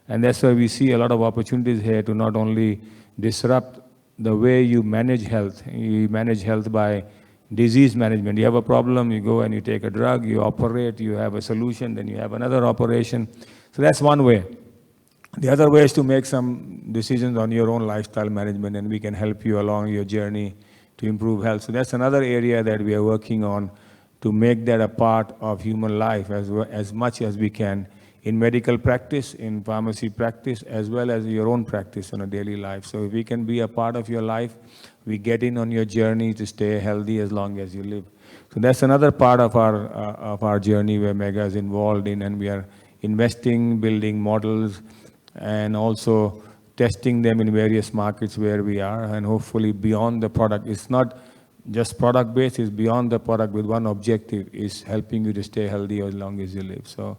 And that's why we see a lot of opportunities here to not only disrupt the way you manage health. You manage health by disease management. You have a problem, you go and you take a drug, you operate, you have a solution, then you have another operation. So that's one way. The other way is to make some decisions on your own lifestyle management, and we can help you along your journey to improve health. So that's another area that we are working on to make that a part of human life as much as we can in medical practice, in pharmacy practice, as well as your own practice on a daily life. So if we can be a part of your life, we get in on your journey to stay healthy as long as you live. So that's another part of our journey where Mega is involved in, and we are investing, building models, and also testing them in various markets where we are, and hopefully beyond the product. It's not just product based, it's beyond the product with one objective, is helping you to stay healthy as long as you live. So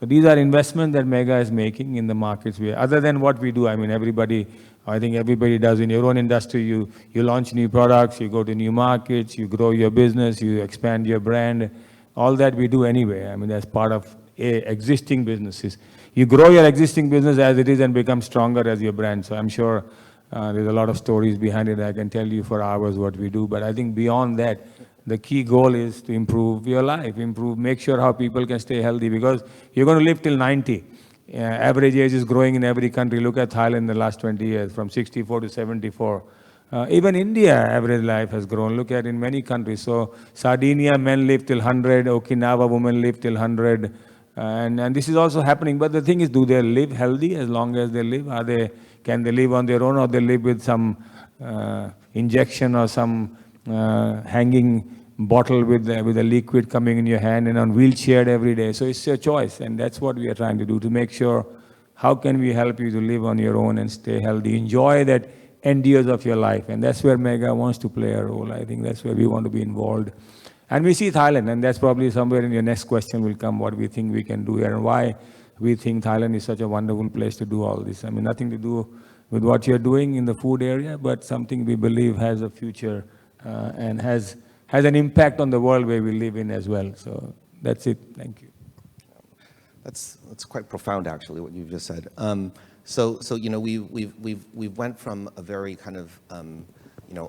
these are investments that Mega is making in the markets where, other than what we do, I mean, I think everybody does in your own industry. You launch new products, you go to new markets, you grow your business, you expand your brand. All that we do anyway. I mean, that's part of existing businesses. You grow your existing business as it is and become stronger as your brand. So I'm sure there's a lot of stories behind it. I can tell you for hours what we do. But I think beyond that, the key goal is to improve your life, make sure how people can stay healthy, because you're going to live till 90. Average age is growing in every country. Look at Thailand in the last 20 years, from 64 to 74. Even India, average life has grown. Look at in many countries. So Sardinia, men live till 100. Okinawa, women live till 100. And this is also happening. But the thing is, do they live healthy as long as they live? Can they live on their own, or they live with some injection or some hanging bottle with a liquid coming in your hand and on wheelchair every day? So it's your choice, and that's what we are trying to do, to make sure how can we help you to live on your own and stay healthy, enjoy that end years of your life. And that's where Mega wants to play a role. I think that's where we want to be involved. And we see Thailand, and that's probably somewhere in your next question will come, what we think we can do here and why we think Thailand is such a wonderful place to do all this. I mean, nothing to do with what you're doing in the food area, but something we believe has a future and has an impact on the world where we live in as well. So that's it. Thank you. That's quite profound, actually, what you've just said. So you know, we went from a very kind of you know,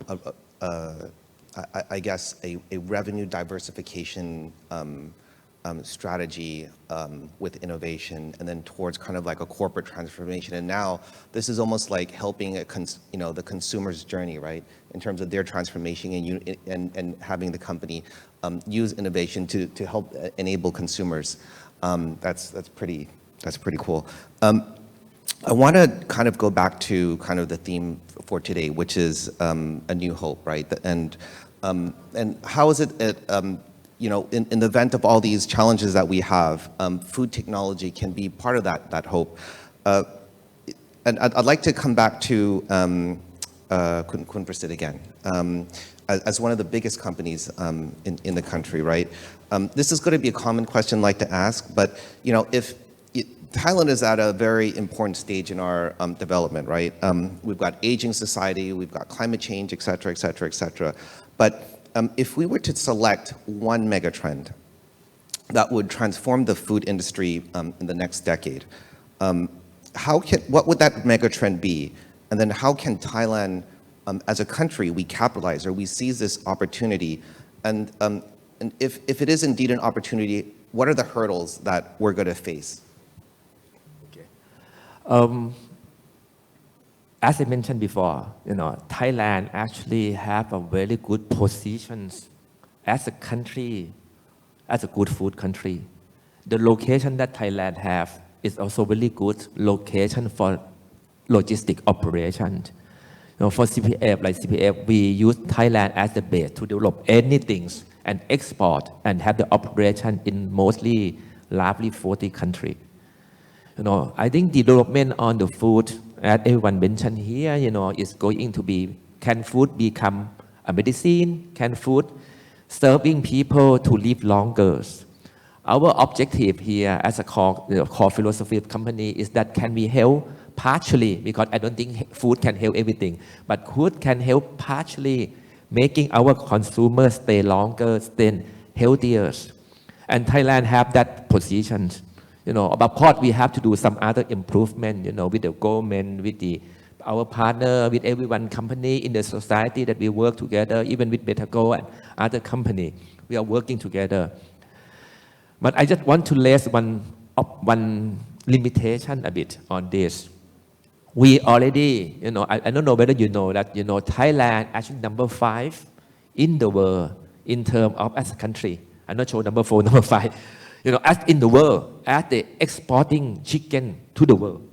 I guess a revenue diversification strategy with innovation, and then towards kind of like a corporate transformation. And now this is almost like helping you know, the consumer's journey, right? In terms of their transformation and having the company use innovation to help enable consumers. That's pretty cool. I want to kind of go back to kind of the theme for today, which is a new hope, right? And how is it you know, in the event of all these challenges that we have, food technology can be part of that hope. And I'd like to come back to Kun Prasit again. As one of the biggest companies in the country, right? This is going to be a common question I'd like to ask, but you know, Thailand is at a very important stage in our development, right? We've got aging society, we've got climate change, et cetera, et cetera, et cetera. But if we were to select one mega trend that would transform the food industry in the next decade, what would that mega trend be? And then how can Thailand, as a country, we capitalize or we seize this opportunity? And if it is indeed an opportunity, what are the hurdles that we're going to face? Okay. As I mentioned before, you know, Thailand actually have a very good positions as a country, as a good food country. The location that Thailand have is also very good location for logistic operations. You know, for CPF, like CPF, we use Thailand as the base to develop anything and export and have the operation in mostly largely 40 countries. You know, I think development on the food, as everyone mentioned here, you know, is going to be, can food become a medicine? Can food serving people to live longer? Our objective here as a core philosophy of company is that can we help partially, because I don't think food can help everything, but food can help partially making our consumers stay longer, stay healthier. And Thailand have that position. You know, of course, we have to do some other improvement, you know, with the government, with our partner, with everyone company in the society that we work together, even with Betagro and other company. We are working together. But I just want to raise one limitation a bit on this. We already, you know, I don't know whether you know that, you know, Thailand actually number 5 in the world in terms of as a country. I'm not sure number 4, number 5. As in the world, as they exporting chicken to the world.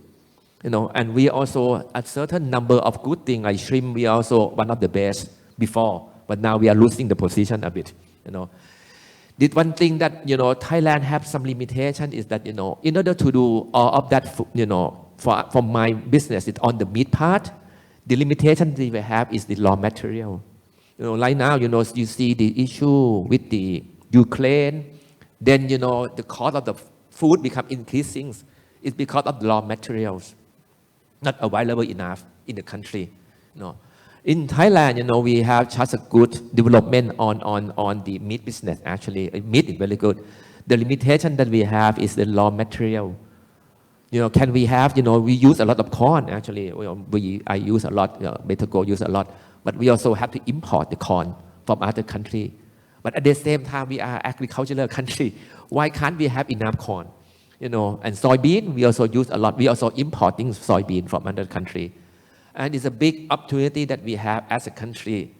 And we also a certain number of good things like shrimp. We are also one of the best before, but now we are losing the position a bit. The one thing that Thailand have some limitation is that in order to do all of that, for my business, it's on the meat part. The limitation that we have is the raw material. Right now, you see the issue with the Ukraine. Then the cost of the food become increasing. It's because of the raw materials not available enough in the country. In Thailand, we have just a good development on the meat business. Actually, meat is very good. The limitation that we have is the raw material. Can we have? We use a lot of corn. Actually, I use a lot. Betagro use a lot, but we also have to import the corn from other country. But at the same time, we are agricultural country. Why can't we have enough corn? And soybean, we also use a lot. We also importing soybean from other country. And it's a big opportunity that we have as a country.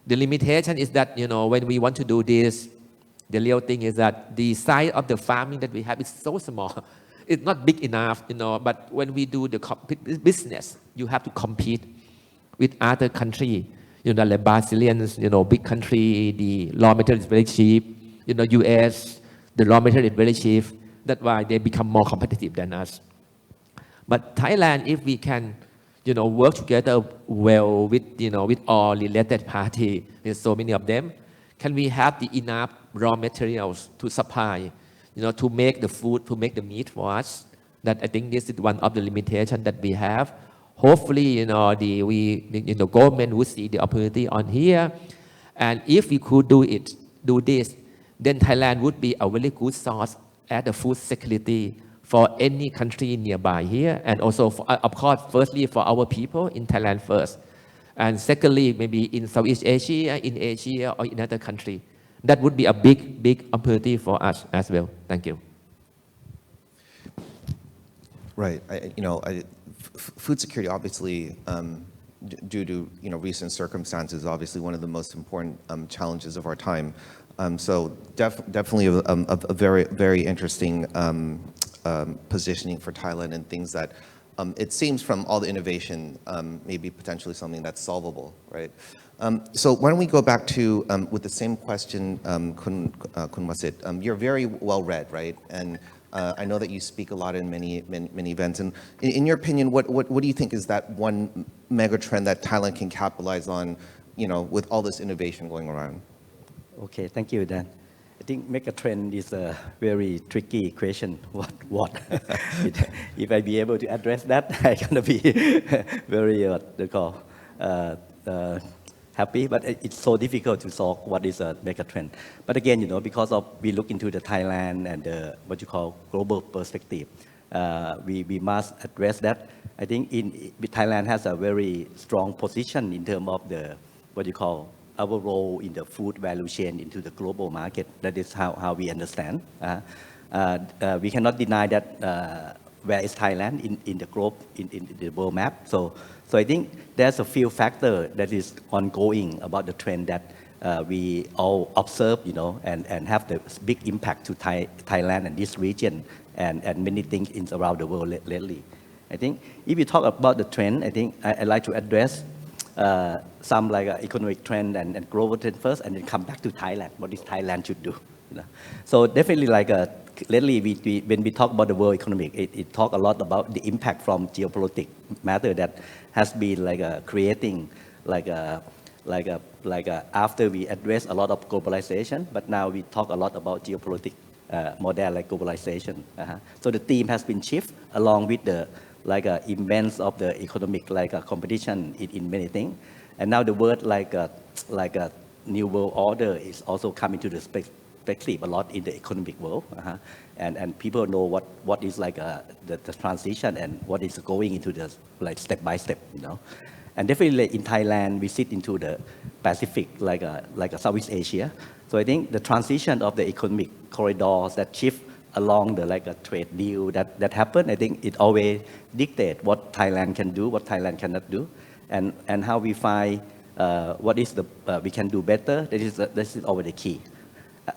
The limitation is that, when we want to do this, the real thing is that the size of the farming that we have is so small. It's not big enough, but when we do the business, you have to compete with other country. Like Brazilians, big country, the raw material is very cheap. US, the raw material is very cheap. That's why they become more competitive than us. But Thailand, if we can, work together well with, with all related parties, there's so many of them, can we have the enough raw materials to supply, to make the food, to make the meat for us? That I think this is one of the limitations that we have. Hopefully, the government would see the opportunity on here, and if we could do this, then Thailand would be a very good source at the food security for any country nearby here, and also, of course, firstly for our people in Thailand first, and secondly, maybe in Southeast Asia, in Asia, or in other country. That would be a big opportunity for us as well. Thank you. Right. Food security, obviously, due to recent circumstances, obviously one of the most important challenges of our time. So definitely a very interesting positioning for Thailand, and things that it seems from all the innovation maybe potentially something that's solvable, right? So why don't we go back to with the same question, Kun Vasit. You're very well read, right? And I know that you speak a lot in many events. And in your opinion, what do you think is that one mega trend that Thailand can capitalize on, with all this innovation going around? Okay, thank you, Dan. I think mega trend is a very tricky question. What? If I be able to address that, I'm gonna be very happy. But it's so difficult to solve what is a mega trend. But again, because of we look into the Thailand and the what you call global perspective, we must address that. I think Thailand has a very strong position in terms of the what you call our role in the food value chain into the global market. That is how we understand. We cannot deny that where is Thailand in the globe, in the world map. So I think there's a few factors that is ongoing about the trend that we all observe, and have the big impact to Thailand and this region and many things around the world lately. I think if you talk about the trend, I think I'd like to address some like economic trend and global trend first, and then come back to Thailand. What is Thailand should do? So definitely lately when we talk about the world economic, it talk a lot about the impact from geopolitical matter that has been creating after we address a lot of globalization, but now we talk a lot about geopolitics model like globalization. So the theme has been shift along with the immense of the economic competition in many things, and now the word a new world order is also coming to the perspective a lot in the economic world, and people know what is the transition and what is going into the step by step, and definitely in Thailand we sit into the Pacific like a Southeast Asia. So I think the transition of the economic corridors that shift along the a trade deal that happened, I think it always dictates what Thailand can do, what Thailand cannot do, and how we find what is the we can do better. This is always the key.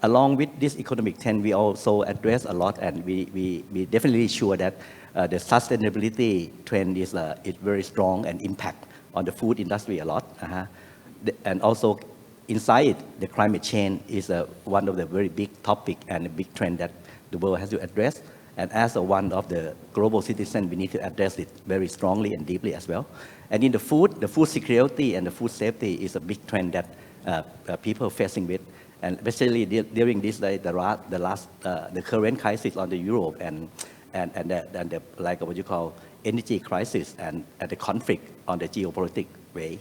Along with this economic trend, we also address a lot, and we definitely sure that the sustainability trend is very strong and impact on the food industry a lot. And also inside it, the climate change is one of the very big topic and a big trend that the world has to address. And as one of the global citizens, we need to address it very strongly and deeply as well. And in the food security and the food safety is a big trend that people are facing with. And especially during this day, the current crisis on the Europe and the like what you call energy crisis and the conflict on the geopolitical way.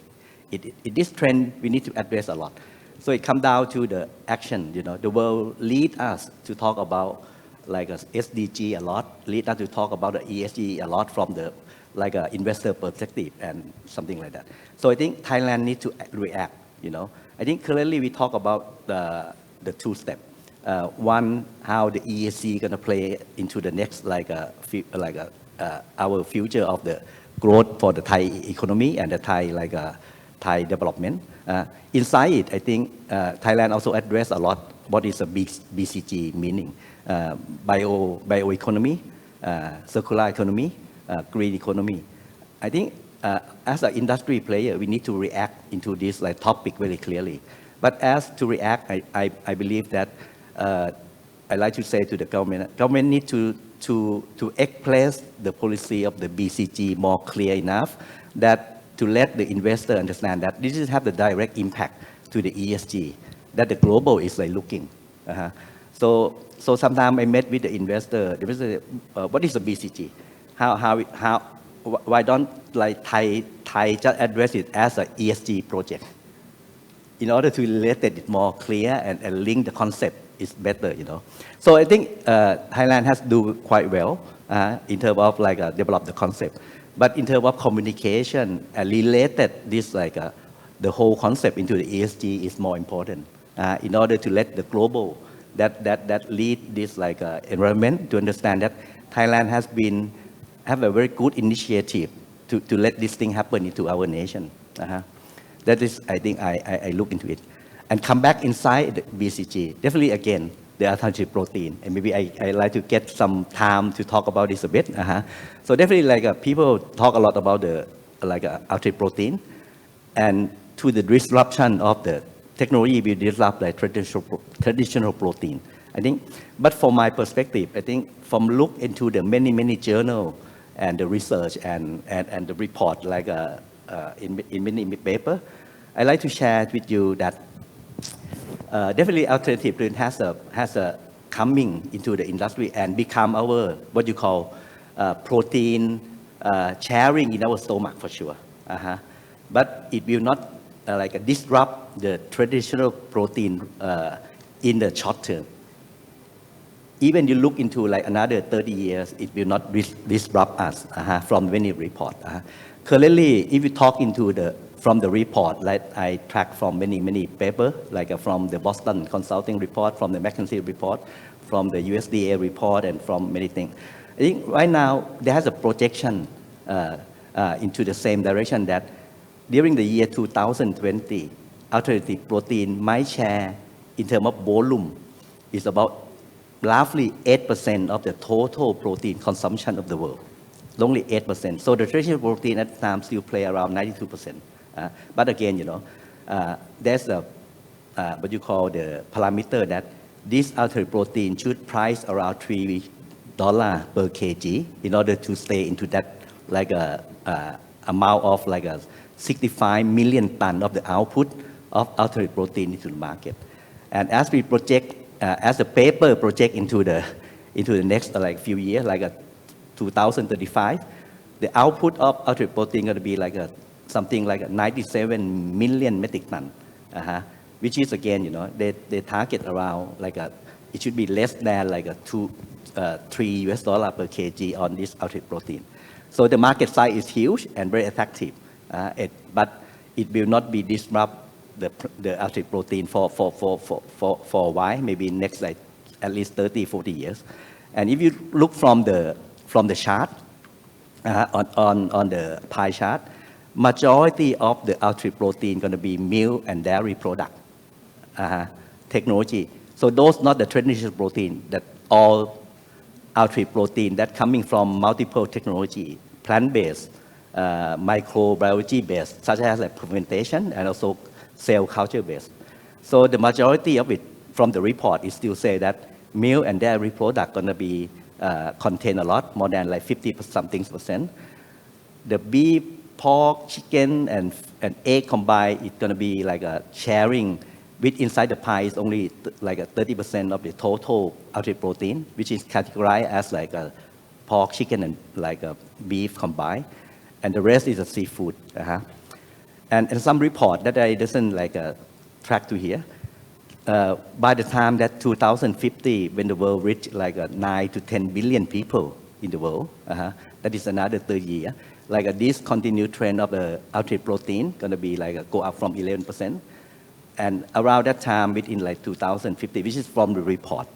This trend we need to address a lot. So it comes down to the action. The world lead us to talk about like a SDG a lot, lead us to talk about the ESG a lot from the investor perspective and something like that. So I think Thailand needs to react. I think currently we talk about the two steps. One, how the ESG gonna play into the next our future of the growth for the Thai economy and the Thai development. Inside it, I think Thailand also address a lot what is a BCG meaning, bioeconomy, circular economy, green economy. I think as an industry player, we need to react into this topic very clearly. But as to react, I believe that I like to say to the government need to express the policy of the BCG more clear enough that to let the investor understand that this is have the direct impact to the ESG that the global is looking. So sometimes I met with the investor. The investor said, what is a BCG? Why don't Thai just address it as an ESG project? In order to let it more clear and link the concept is better, So I think Thailand has do quite well in terms of develop the concept. But in terms of communication and related this the whole concept into the ESG is more important in order to let the global that lead this environment to understand that Thailand have a very good initiative to let this thing happen into our nation. That is, I think I look into it. And come back inside the BCG. Definitely, again, the alternative protein. And maybe I like to get some time to talk about this a bit. So definitely, people talk a lot about the alternative protein. And to the disruption of the technology, we disrupt traditional protein. I think, but from my perspective, I think from look into the many journal and the research and the report in many paper, I like to share with you that definitely alternative protein has a coming into the industry and become our what you call protein sharing in our stomach for sure. But it will not disrupt the traditional protein in the short term. Even you look into another 30 years, it will not disrupt us from many report. Currently, if you talk into from the report, I track from many paper, from the Boston Consulting Report, from the McKinsey report, from the USDA report, and from many things. I think right now there has a projection into the same direction that during the year 2020, alternative protein might share in terms of volume is about roughly 8% of the total protein consumption of the world. Only 8%. So the traditional protein at the time still play around 92%. But again, there's what you call the parameter that this alternative protein should price around $3 per kg in order to stay into that amount of 65 million ton of the output of alternative protein into the market. And as we project, as the paper project into the next few years, 2035, the output of alternative protein going to be something like 97 million metric ton, which is again, they target around it should be less than $3 per kg on this alternative protein. So the market size is huge and very attractive, but it will not be disrupt the alternative protein for a while, maybe next at least 30-40 years. And if you look from the chart on the pie chart, majority of the ultra protein going to be milk and dairy product technology. So those not the traditional protein, that all ultra protein that coming from multiple technology, plant-based, microbiology-based, such as like fermentation and also cell culture-based. So the majority of it from the report is still say that milk and dairy product going to be contain a lot, more than like 50% The beef, pork, chicken, and egg combined, it's going to be like a sharing with inside the pie is only like a 30% of the total ultra protein, which is categorized as like a pork, chicken, and like a beef combined, and the rest is a seafood. And some report that I doesn't like track to here. By the time that 2050, when the world reach like 9 to 10 billion people in the world, that is another 30 years. Like this continued trend of the ultra protein going to be like go up from 11%. And around that time, within like 2050, which is from the report,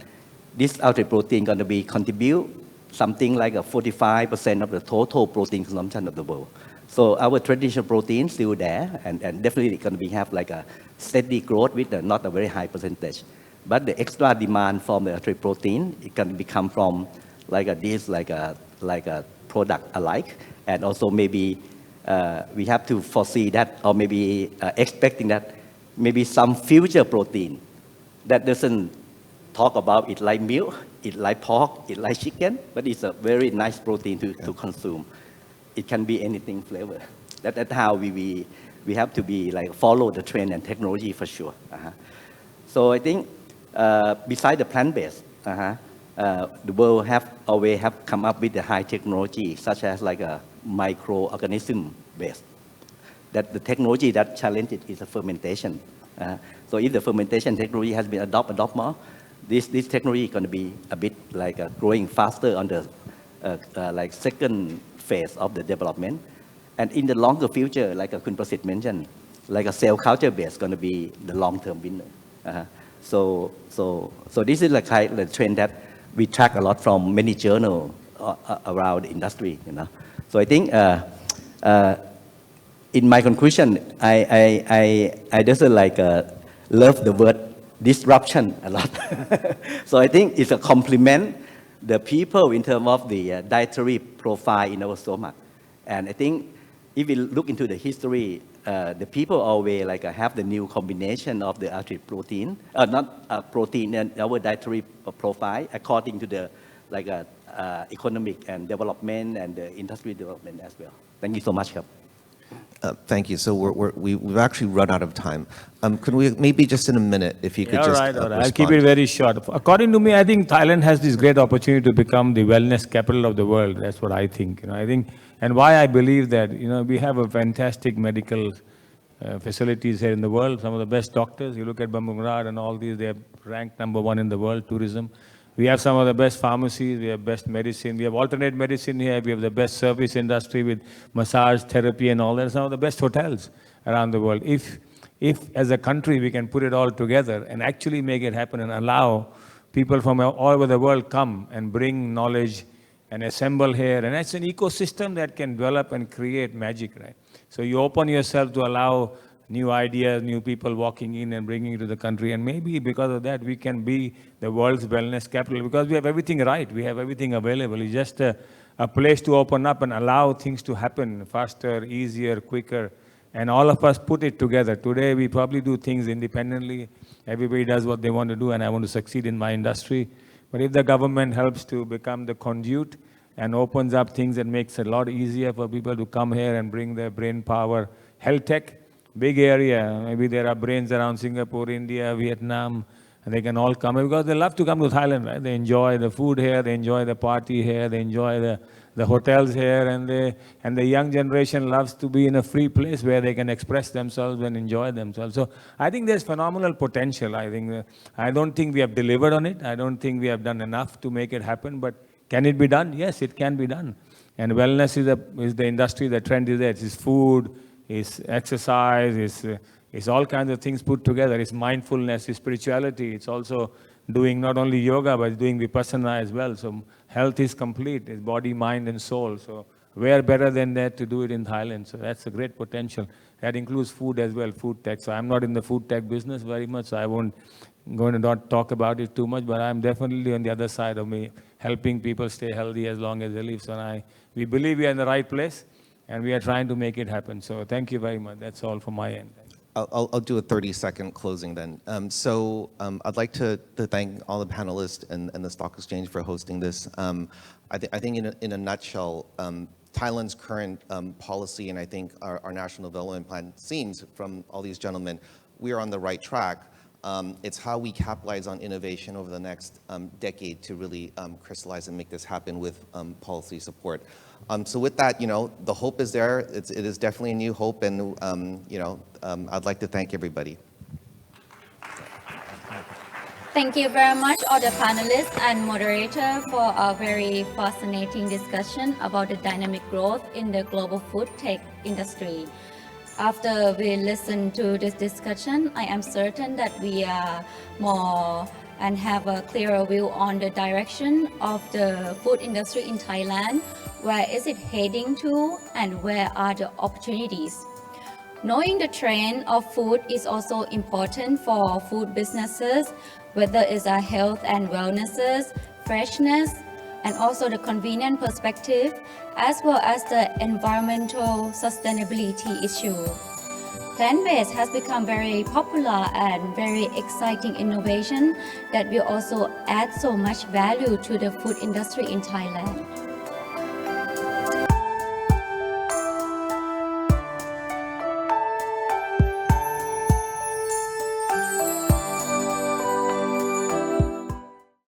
this ultra protein going to be contribute something like 45% of the total protein consumption of the world. So our traditional protein still there, and definitely going to be have like a steady growth with not a very high percentage. But the extra demand from the ultra protein, it can become from like this like a product alike, and also maybe we have to foresee that, or maybe expecting that maybe some future protein that doesn't talk about it like milk, it like pork, it like chicken, but it's a very nice protein to consume. It can be anything flavor. That's how we have to be like follow the trend and technology for sure. So I think beside the plant-based, the world always have come up with the high technology, such as like a microorganism based. That the technology that challenged it is a fermentation. So if the fermentation technology has been adopted more, this technology is going to be a bit like growing faster on the like second phase of the development. And in the longer future, like Khun Prasit mentioned, like a cell culture base going to be the long-term winner. So this is like the trend that we track a lot from many journals around the industry. So I think in my conclusion, I just like love the word disruption a lot. So I think it's a compliment the people in terms of the dietary profile in our stomach. And I think if we look into the history, the people always like have the new combination of the ultra protein, not protein in our dietary profile according to the like economic and development and the industry development as well. Thank you so much. Thank you. So we've actually run out of time. Could we maybe just in a minute, if you could all just right. I'll respond. keep it very short. According to me, I think Thailand has this great opportunity to become the wellness capital of the world. That's what I think. I think, and why I believe that, we have a fantastic medical facilities here in the world. Some of the best doctors. You look at Boondoungprasert and all these; they are ranked #1 in the world. Tourism. We have some of the best pharmacies, we have best medicine, we have alternate medicine here, we have the best service industry with massage therapy and all that, some of the best hotels around the world. If as a country we can put it all together and actually make it happen and allow people from all over the world come and bring knowledge and assemble here, and it's an ecosystem that can develop and create magic, right? So you open yourself to allow new ideas, new people walking in and bringing it to the country. And maybe because of that, we can be the world's wellness capital because we have everything right. We have everything available. It's just a place to open up and allow things to happen faster, easier, quicker. And all of us put it together. Today, we probably do things independently. Everybody does what they want to do, and I want to succeed in my industry. But if the government helps to become the conduit and opens up things that makes it a lot easier for people to come here and bring their brain power, health tech, big area. Maybe there are brains around Singapore, India, Vietnam, and they can all come because they love to come to Thailand, right? They enjoy the food here, they enjoy the party here, they enjoy the hotels here, and the young generation loves to be in a free place where they can express themselves and enjoy themselves. So I think there's phenomenal potential. I don't think we have delivered on it. I don't think we have done enough to make it happen, but can it be done? Yes, it can be done. And wellness is the industry, the trend is there. It's food, it's exercise, it's all kinds of things put together. It's mindfulness, it's spirituality. It's also doing not only yoga, but doing vipassana as well. So health is complete. It's body, mind, and soul. So where better than that to do it in Thailand? So that's a great potential. That includes food as well, food tech. So I'm not in the food tech business very much, so I won't going to not talk about it too much, but I'm definitely on the other side of me, helping people stay healthy as long as they live. So we believe we are in the right place, and we are trying to make it happen. So thank you very much. That's all from my end. I'll do a 30-second closing then. I'd like to thank all the panelists and the Stock Exchange for hosting this. I think in a nutshell, Thailand's current policy, and I think our national development plan seems from all these gentlemen, we are on the right track. It's how we capitalize on innovation over the next decade to really crystallize and make this happen with policy support. So with that, the hope is there. It is definitely a new hope, and I'd like to thank everybody. Thank you very much, all the panelists and moderator, for a very fascinating discussion about the dynamic growth in the global food tech industry. After we listen to this discussion, I am certain that we are more and have a clearer view on the direction of the food industry in Thailand. Where is it heading to, and where are the opportunities? Knowing the trend of food is also important for food businesses, whether it's a health and wellnesses, freshness, and also the convenient perspective, as well as the environmental sustainability issue. Plant-based has become very popular and very exciting innovation that will also add so much value to the food industry in Thailand.